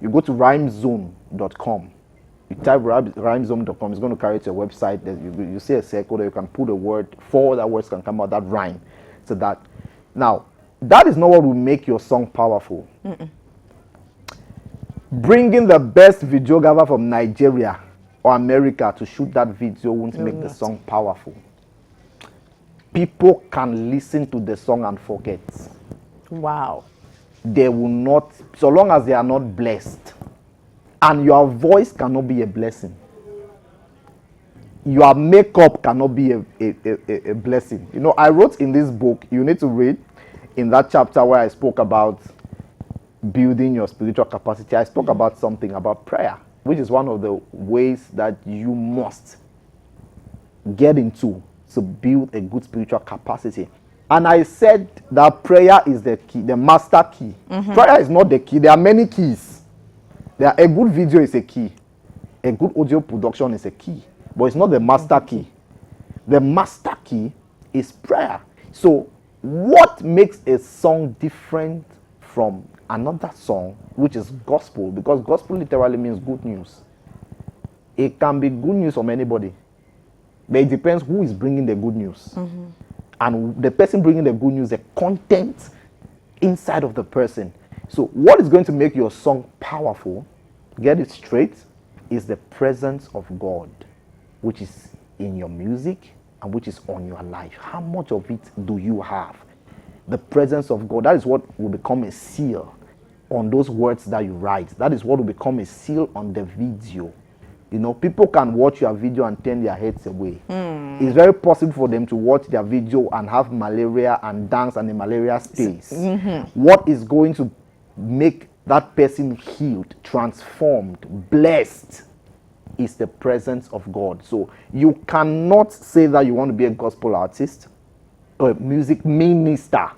you go to rhymezone.com. You type rhymezone.com. It's going to carry to a website. That you see a circle that you can put a word. 4 other words can come out that rhyme. So that now that is not what will make your song powerful. Bringing the best videographer from Nigeria or America to shoot that video won't make the song powerful. People can listen to the song and forget. Wow. They will not, so long as they are not blessed. And your voice cannot be a blessing. Your makeup cannot be a blessing. You know, I wrote in this book, you need to read in that chapter where I spoke about building your spiritual capacity. I spoke about something about prayer, which is one of the ways that you must get into to build a good spiritual capacity. And I said that prayer is the key, the master key. Prayer is not the key. There are many keys. A good video is a key. A good audio production is a key. But it's not the master key. The master key is prayer. So what makes a song different from another song, which is gospel? Because gospel literally means good news. It can be good news from anybody. But it depends who is bringing the good news. And the person bringing the good news, the content inside of the person. So what is going to make your song powerful, get it straight, is the presence of God, which is in your music and which is on your life. How much of it do you have? The presence of God, that is what will become a seal on those words that you write. That is what will become a seal on the video. You know, people can watch your video and turn their heads away. It's very possible for them to watch their video and have malaria and dance and the malaria stays. What is going to make that person healed, transformed, blessed is the presence of God. So you cannot say that you want to be a gospel artist or a music minister.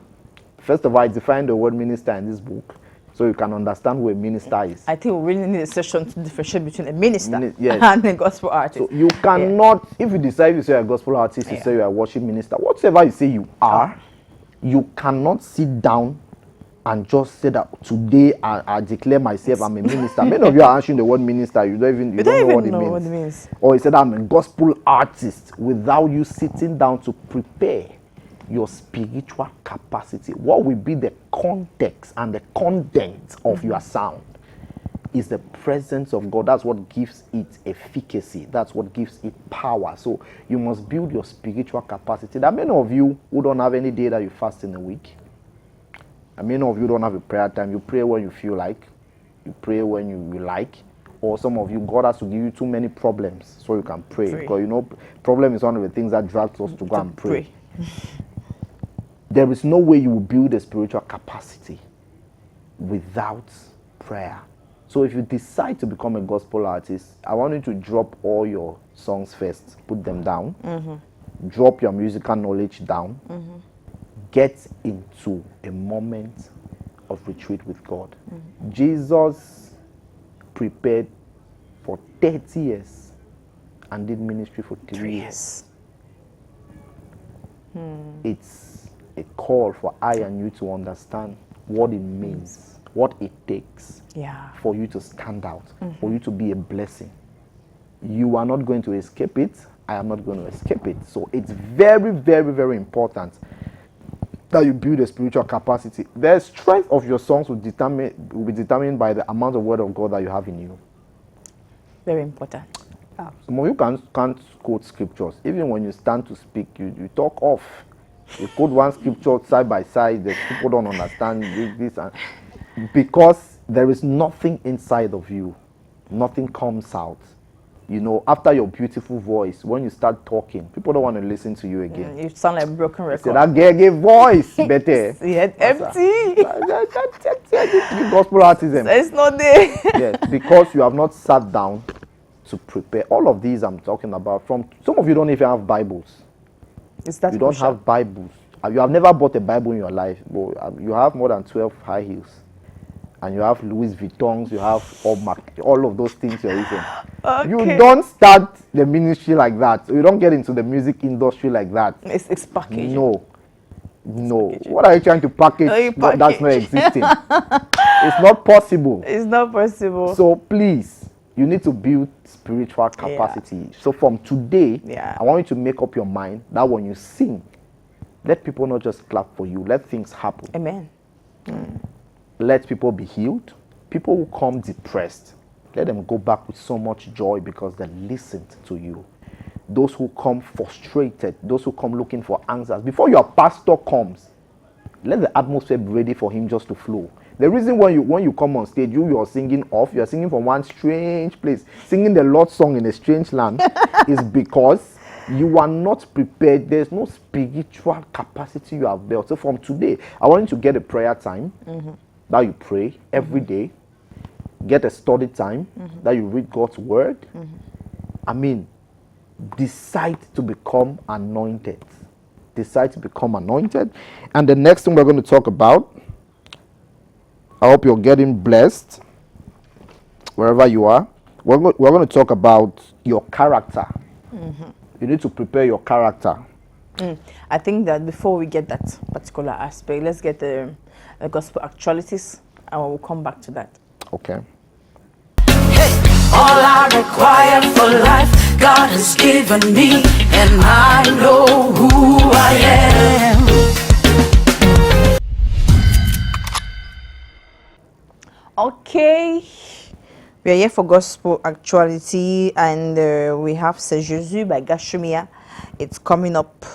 First of all, I define the word minister in this book so you can understand who a minister is. I think we really need a session to differentiate between a minister Yes. and a gospel artist. So you cannot, if you decide you say you're a gospel artist, you say you're a worship minister, whatever you say you are, you cannot sit down and just say that today I declare myself I'm a minister. Many of you are answering the word minister, you don't even know what it means. Or you said I'm a gospel artist without you sitting down to prepare your spiritual capacity. What will be the context and the content of your sound is the presence of God. That's what gives it efficacy. That's what gives it power. So you must build your spiritual capacity. There are many of you who don't have any day that you fast in a week. And many of you don't have a prayer time. You pray when you feel like. You pray when you like. Or some of you, God has to give you too many problems so you can pray. Because you know, problem is one of the things that drags us to go and pray. There is no way you will build a spiritual capacity without prayer. So if you decide to become a gospel artist, I want you to drop all your songs first. Put them down. Drop your musical knowledge down. Get into a moment of retreat with God. Jesus prepared for 30 years and did ministry for 3 years. It's a call for I and you to understand what it means, what it takes for you to stand out, for you to be a blessing. You are not going to escape it. I am not going to escape it. So it's very, very, very important that you build a spiritual capacity. The strength of your songs will be determined by the amount of word of God that you have in you. Very important. Some of you can't quote scriptures. Even when you stand to speak, you talk off. You quote one scripture side by side, the people don't understand this and because there is nothing inside of you. Nothing comes out. You know, after your beautiful voice, when you start talking, people don't want to listen to you again. You sound like a broken record. Say that gay voice, better. Yeah, empty. Gospel artists. It's not there. Yes, because you have not sat down to prepare. All of these I'm talking about, from some of you don't even have Bibles. Is that You don't crucial? have Bibles. You have never bought a Bible in your life. But you have more than 12 high heels. And you have Louis Vuittons, you have all of those things you're using. Okay. You don't start the ministry like that. You don't get into the music industry like that. It's packaging. No. What are you trying to package? That's not existing. It's not possible. It's not possible. So please, you need to build spiritual capacity. So from today, I want you to make up your mind that when you sing, let people not just clap for you. Let things happen. Amen. Let people be healed. People who come depressed, let them go back with so much joy because they listened to you. Those who come frustrated, those who come looking for answers, before your pastor comes, let the atmosphere be ready for him just to flow. The reason when you come on stage, you're singing off, you're singing from one strange place, singing the Lord's song in a strange land, is because you are not prepared. There's no spiritual capacity you have built. So from today, I want you to get a prayer time that you pray every day. Get a study time that you read God's word. I mean, decide to become anointed. Decide to become anointed. And the next thing we're going to talk about, I hope you're getting blessed wherever you are. We're going to talk about your character. You need to prepare your character. I think that before we get that particular aspect, let's get the gospel actualities, and we'll come back to that. Okay. All I require for life, God has given me, and I know who I am. Okay, we are here for gospel actuality, and we have C'est Jésus by Gashumia. It's coming up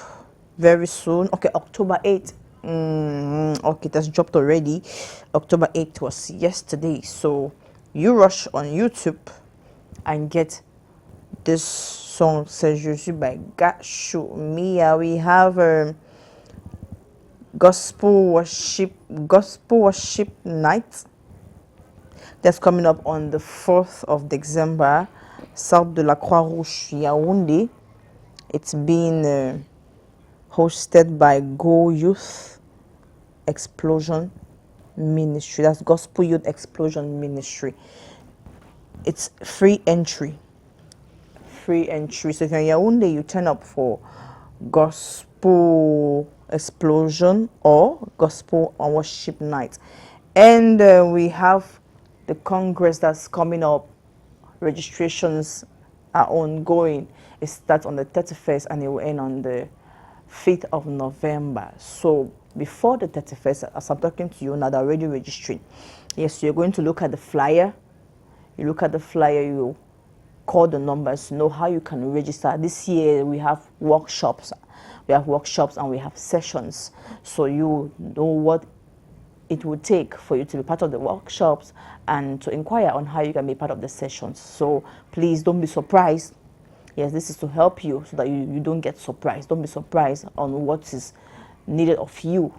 very soon. Okay, October 8th. Okay, it has dropped already. October 8th was yesterday, so you rush on YouTube and get this song C'est Jésus by Gashumia. We have gospel worship night that's coming up on the 4th of December, South de la Croix-Rouge, Yaoundé. It's being hosted by Go Youth Explosion Ministry. That's Gospel Youth Explosion Ministry. It's free entry. So if you're in Yaoundé, you turn up for Gospel Explosion or Gospel and Worship Night. And we have the Congress that's coming up. Registrations are ongoing. It starts on the 31st and it will end on the 5th of November. So before the 31st, as I'm talking to you now, they're already registering. Yes, you're going to look at the flyer. You look at the flyer, you call the numbers, know how you can register. This year we have workshops. And we have sessions. So you know what it will take for you to be part of the workshops and to inquire on how you can be part of the sessions. So please don't be surprised. Yes, this is to help you so that you don't get surprised. Don't be surprised on what is needed of you.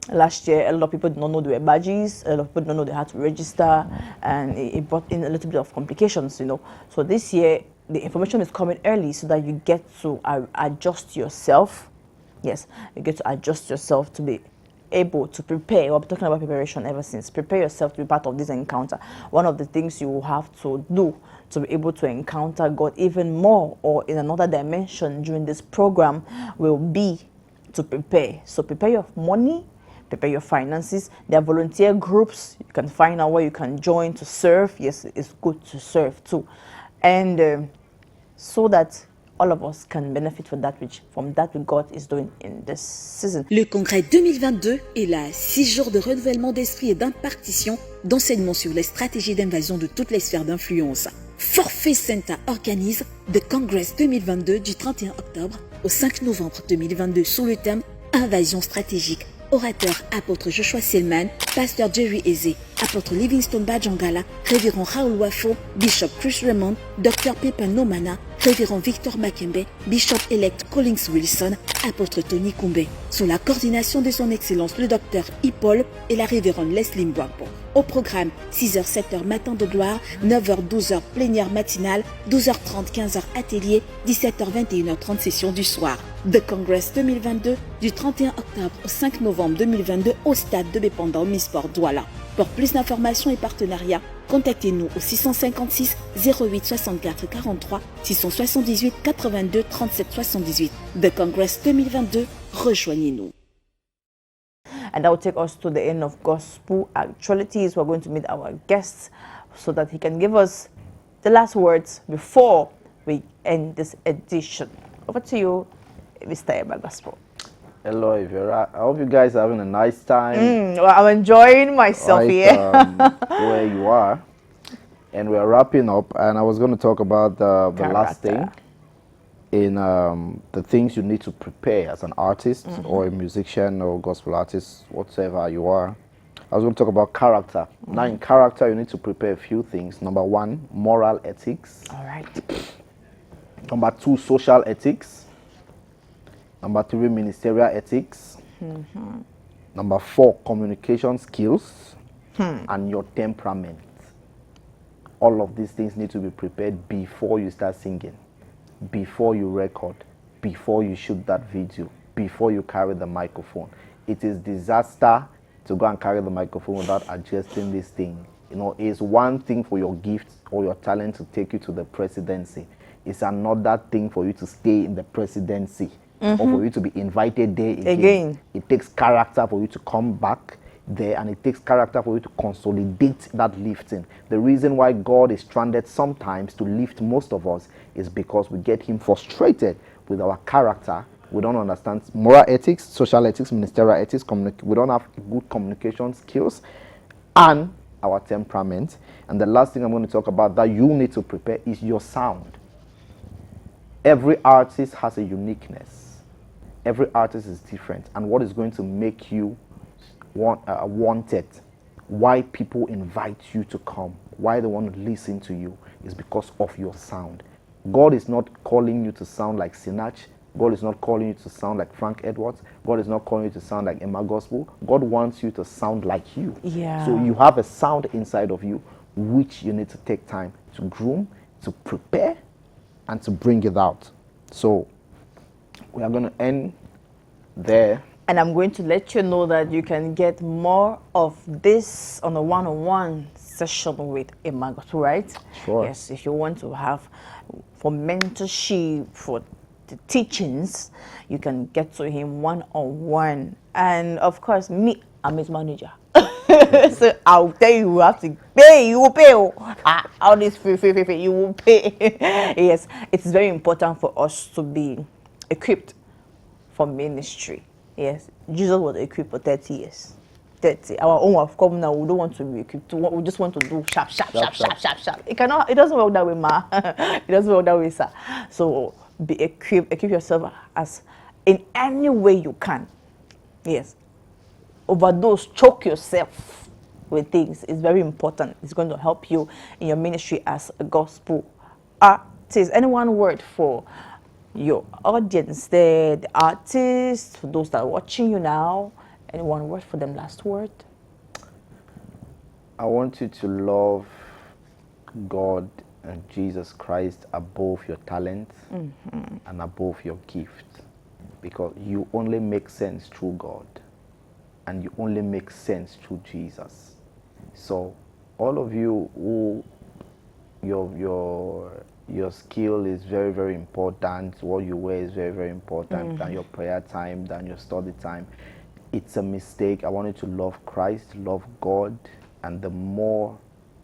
Last year, a lot of people did not know there were badges. A lot of people did not know they had to register, and it brought in a little bit of complications, you know. So this year, the information is coming early so that you get to adjust yourself. Yes, you get to adjust yourself to be able to prepare. We've been talking about preparation ever since. Prepare yourself to be part of this encounter. One of the things you will have to do to be able to encounter God even more or in another dimension during this program will be to prepare. So prepare your money, prepare your finances. There are volunteer groups. You can find out where you can join to serve. Yes, it's good to serve too. And so that all of us can benefit from that which God is doing in this season. Le congrès 2022 est là, 6 jours de renouvellement d'esprit et d'impartition, d'enseignement sur les stratégies d'invasion de toutes les sphères d'influence. Forfait Center organise The Congress 2022 du 31 octobre au 5 novembre 2022 sous le thème Invasion stratégique Orateur, apôtre Joshua Selman, pasteur Jerry Eze, apôtre Livingstone Bajangala, révérend Raoul Wafo, bishop Chris Raymond, docteur Pepin Nomana, révérend Victor Makembe, bishop-elect Collins Wilson, apôtre Tony Koumbe, sous la coordination de son excellence le docteur Paul et la révérende Leslie Mbwampo. Au programme, 6h, 7h matin de gloire, 9h, 12h plénière matinale, 12h30, 15h atelier, 17h, 21h30 session du soir. The Congress 2022 du 31 octobre au 5 novembre 2022 au stade de Bépanda au Misport Douala. Pour plus d'informations et partenariats, contactez-nous au 656 08 64 43 678 82 37 78. The Congress 2022, rejoignez-nous. And that will take us to the end of Gospel Actualities. We're going to meet our guest so that he can give us the last words before we end this edition. Over to you, Mr. Eba Gospel. Hello, Ivera. I hope you guys are having a nice time. Well, I'm enjoying myself here. Where you are. And we're wrapping up. And I was going to talk about the last thing in the things you need to prepare as an artist or a musician or gospel artist, whatever you are. I was going to talk about character. Now, in character, you need to prepare a few things. Number 1, moral ethics. All right. Number 2, social ethics. Number 3, ministerial ethics. Number 4, communication skills and your temperament. All of these things need to be prepared before you start singing, before you record, before you shoot that video, before you carry the microphone. It is disaster to go and carry the microphone without adjusting this thing. You know, it's one thing for your gift or your talent to take you to the presidency. It's another thing for you to stay in the presidency. Or for you to be invited there again. It takes character for you to come back there, and it takes character for you to consolidate that lifting. The reason why God is stranded sometimes to lift most of us is because we get him frustrated with our character. We don't understand moral ethics, social ethics, ministerial ethics. We don't have good communication skills and our temperament. And the last thing I'm going to talk about that you need to prepare is your sound. Every artist has a uniqueness. Every artist is different, and what is going to make you wanted, why people invite you to come, why they want to listen to you, is because of your sound. God is not calling you to sound like Sinach. God is not calling you to sound like Frank Edwards. God is not calling you to sound like Emma Gospel. God wants you to sound like you. Yeah. So you have a sound inside of you, which you need to take time to groom, to prepare, and to bring it out. So we are going to end there. And I'm going to let you know that you can get more of this on a one-on-one session with Emma Gospel, right? Sure. Yes, if you want to have for mentorship, for the teachings, you can get to him one-on-one. And of course, me, I'm his manager. So I'll tell you, you have to pay, you will pay. All this free, you will pay. Yes, it's very important for us to be equipped for ministry. Yes, Jesus was equipped for 30 years. 30. Our own have come now. We don't want to be equipped. We just want to do sharp. It doesn't work that way, ma. It doesn't work that way, sir. So be equipped. Equip yourself as in any way you can. Yes. Overdose, choke yourself with things. It's very important. It's going to help you in your ministry as a gospel artist. Any one word for your audience there, the artists, for those that are watching you now? Any one word for them? Last word? I want you to love God and Jesus Christ above your talent and above your gift, because you only make sense through God and you only make sense through Jesus. So all of you who your skill is very, very important, what you wear is very, very important, than your prayer time, than your study time. It's a mistake. I want you to love Christ, love God, and the more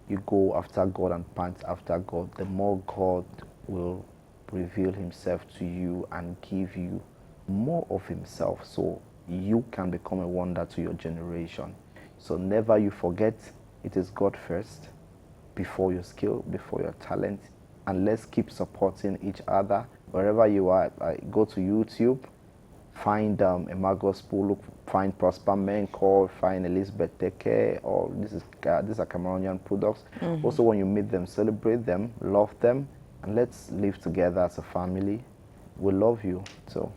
you go after God and pant after God, the more God will reveal himself to you and give you more of himself, so you can become a wonder to your generation. So never you forget, it is God first, before your skill, before your talent. And let's keep supporting each other wherever you are. Go to YouTube, find Emma Gospel, find Prosper Menko, find Elizabeth Teke, or these are Cameroonian products. Also, when you meet them, celebrate them, love them, and let's live together as a family. We love you. So.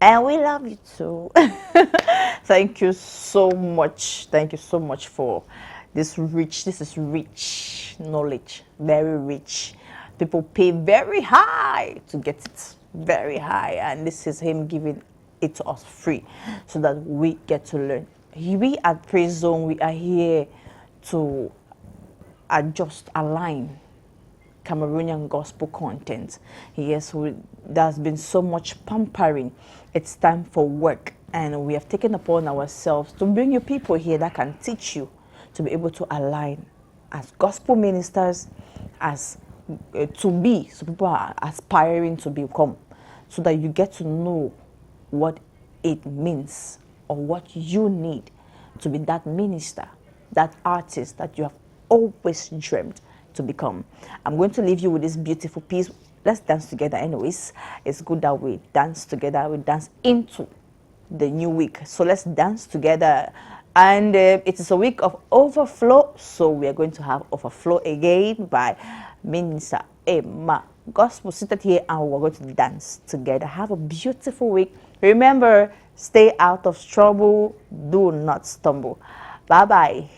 And we love you too. Thank you so much. Thank you so much for this is rich knowledge, very rich. People pay very high to get it, very high. And this is him giving it to us free so that we get to learn. We at Praise Zone, we are here to adjust, align Cameroonian gospel content. Yes, there's been so much pampering. It's time for work, and we have taken upon ourselves to bring you people here that can teach you to be able to align as gospel ministers, as to be, so people are aspiring to become, so that you get to know what it means or what you need to be that minister, that artist that you have always dreamed to become. I'm going to leave you with this beautiful piece. Let's dance together anyways. It's good that we dance together. We dance into the new week. So let's dance together. And it is a week of overflow. So we are going to have overflow again by Minister Emma Gospel seated here, and we're going to dance together. Have a beautiful week. Remember, stay out of trouble. Do not stumble. Bye-bye.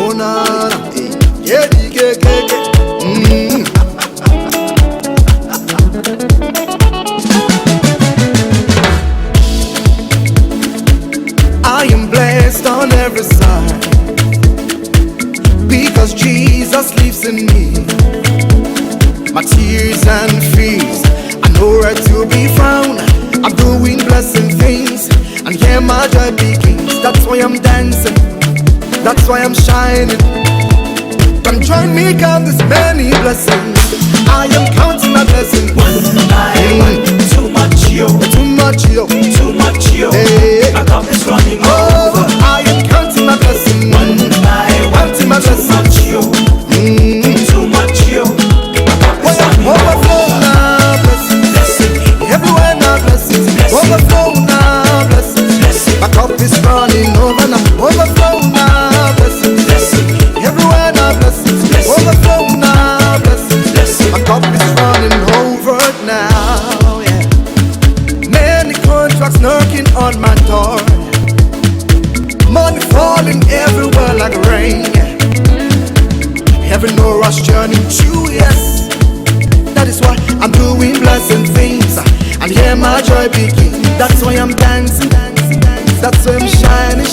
Oh na na, yeah, I am blessed on every side because Jesus lives in me. My tears and fears are nowhere to be found. I'm doing blessing things, and here my joy begins. That's why I'm dancing, that's why I'm shining. Come join me, count this many blessings. I am counting my blessings. One by one, too much yo, too much yo, too much yo. Hey. My cup is running over. I am counting my blessings. One by one, counting my blessings. Too much yo. Overflow now, blessings. Everywhere now, blessings. Overflow now, blessings. My cup is running over now. Overflow now, blessings. Everywhere now, blessings. Overflow now, blessings. My cup is running over now. Yeah. Many contracts knocking on my door. Money falling everywhere like rain. Having no rush journey to yes. That is why I'm doing blessing things, and here my joy begins. That's why I'm dancing, that's why I'm shining.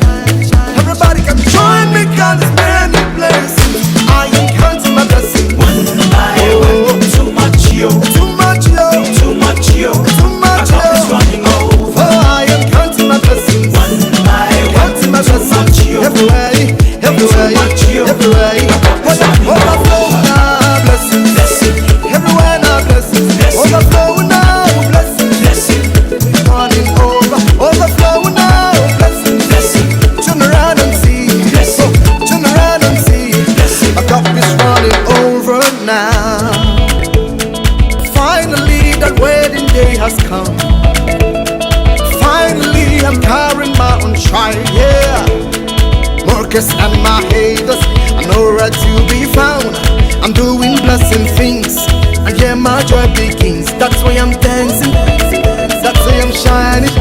Everybody can join me, cause there's many blessings. I am counting my blessings. One by one, too much yo, too much yo, too much yo, too much yo. My cup is running over. I am counting my blessings. One by one, counting my blessings. Everywhere, everywhere, everywhere. Overflow now, blessings. Everywhere now, blessings. Overflow now, blessings. Running over. Overflow now, blessings. Turn around and see. Turn around and see. My cup is running over now. Finally, that wedding day has come. Finally, I'm carrying my own child, yeah. Marcus and my haters are nowhere to be found. I'm doing blessing things, and yeah, my joy begins. That's why I'm dancing, that's why I'm shining.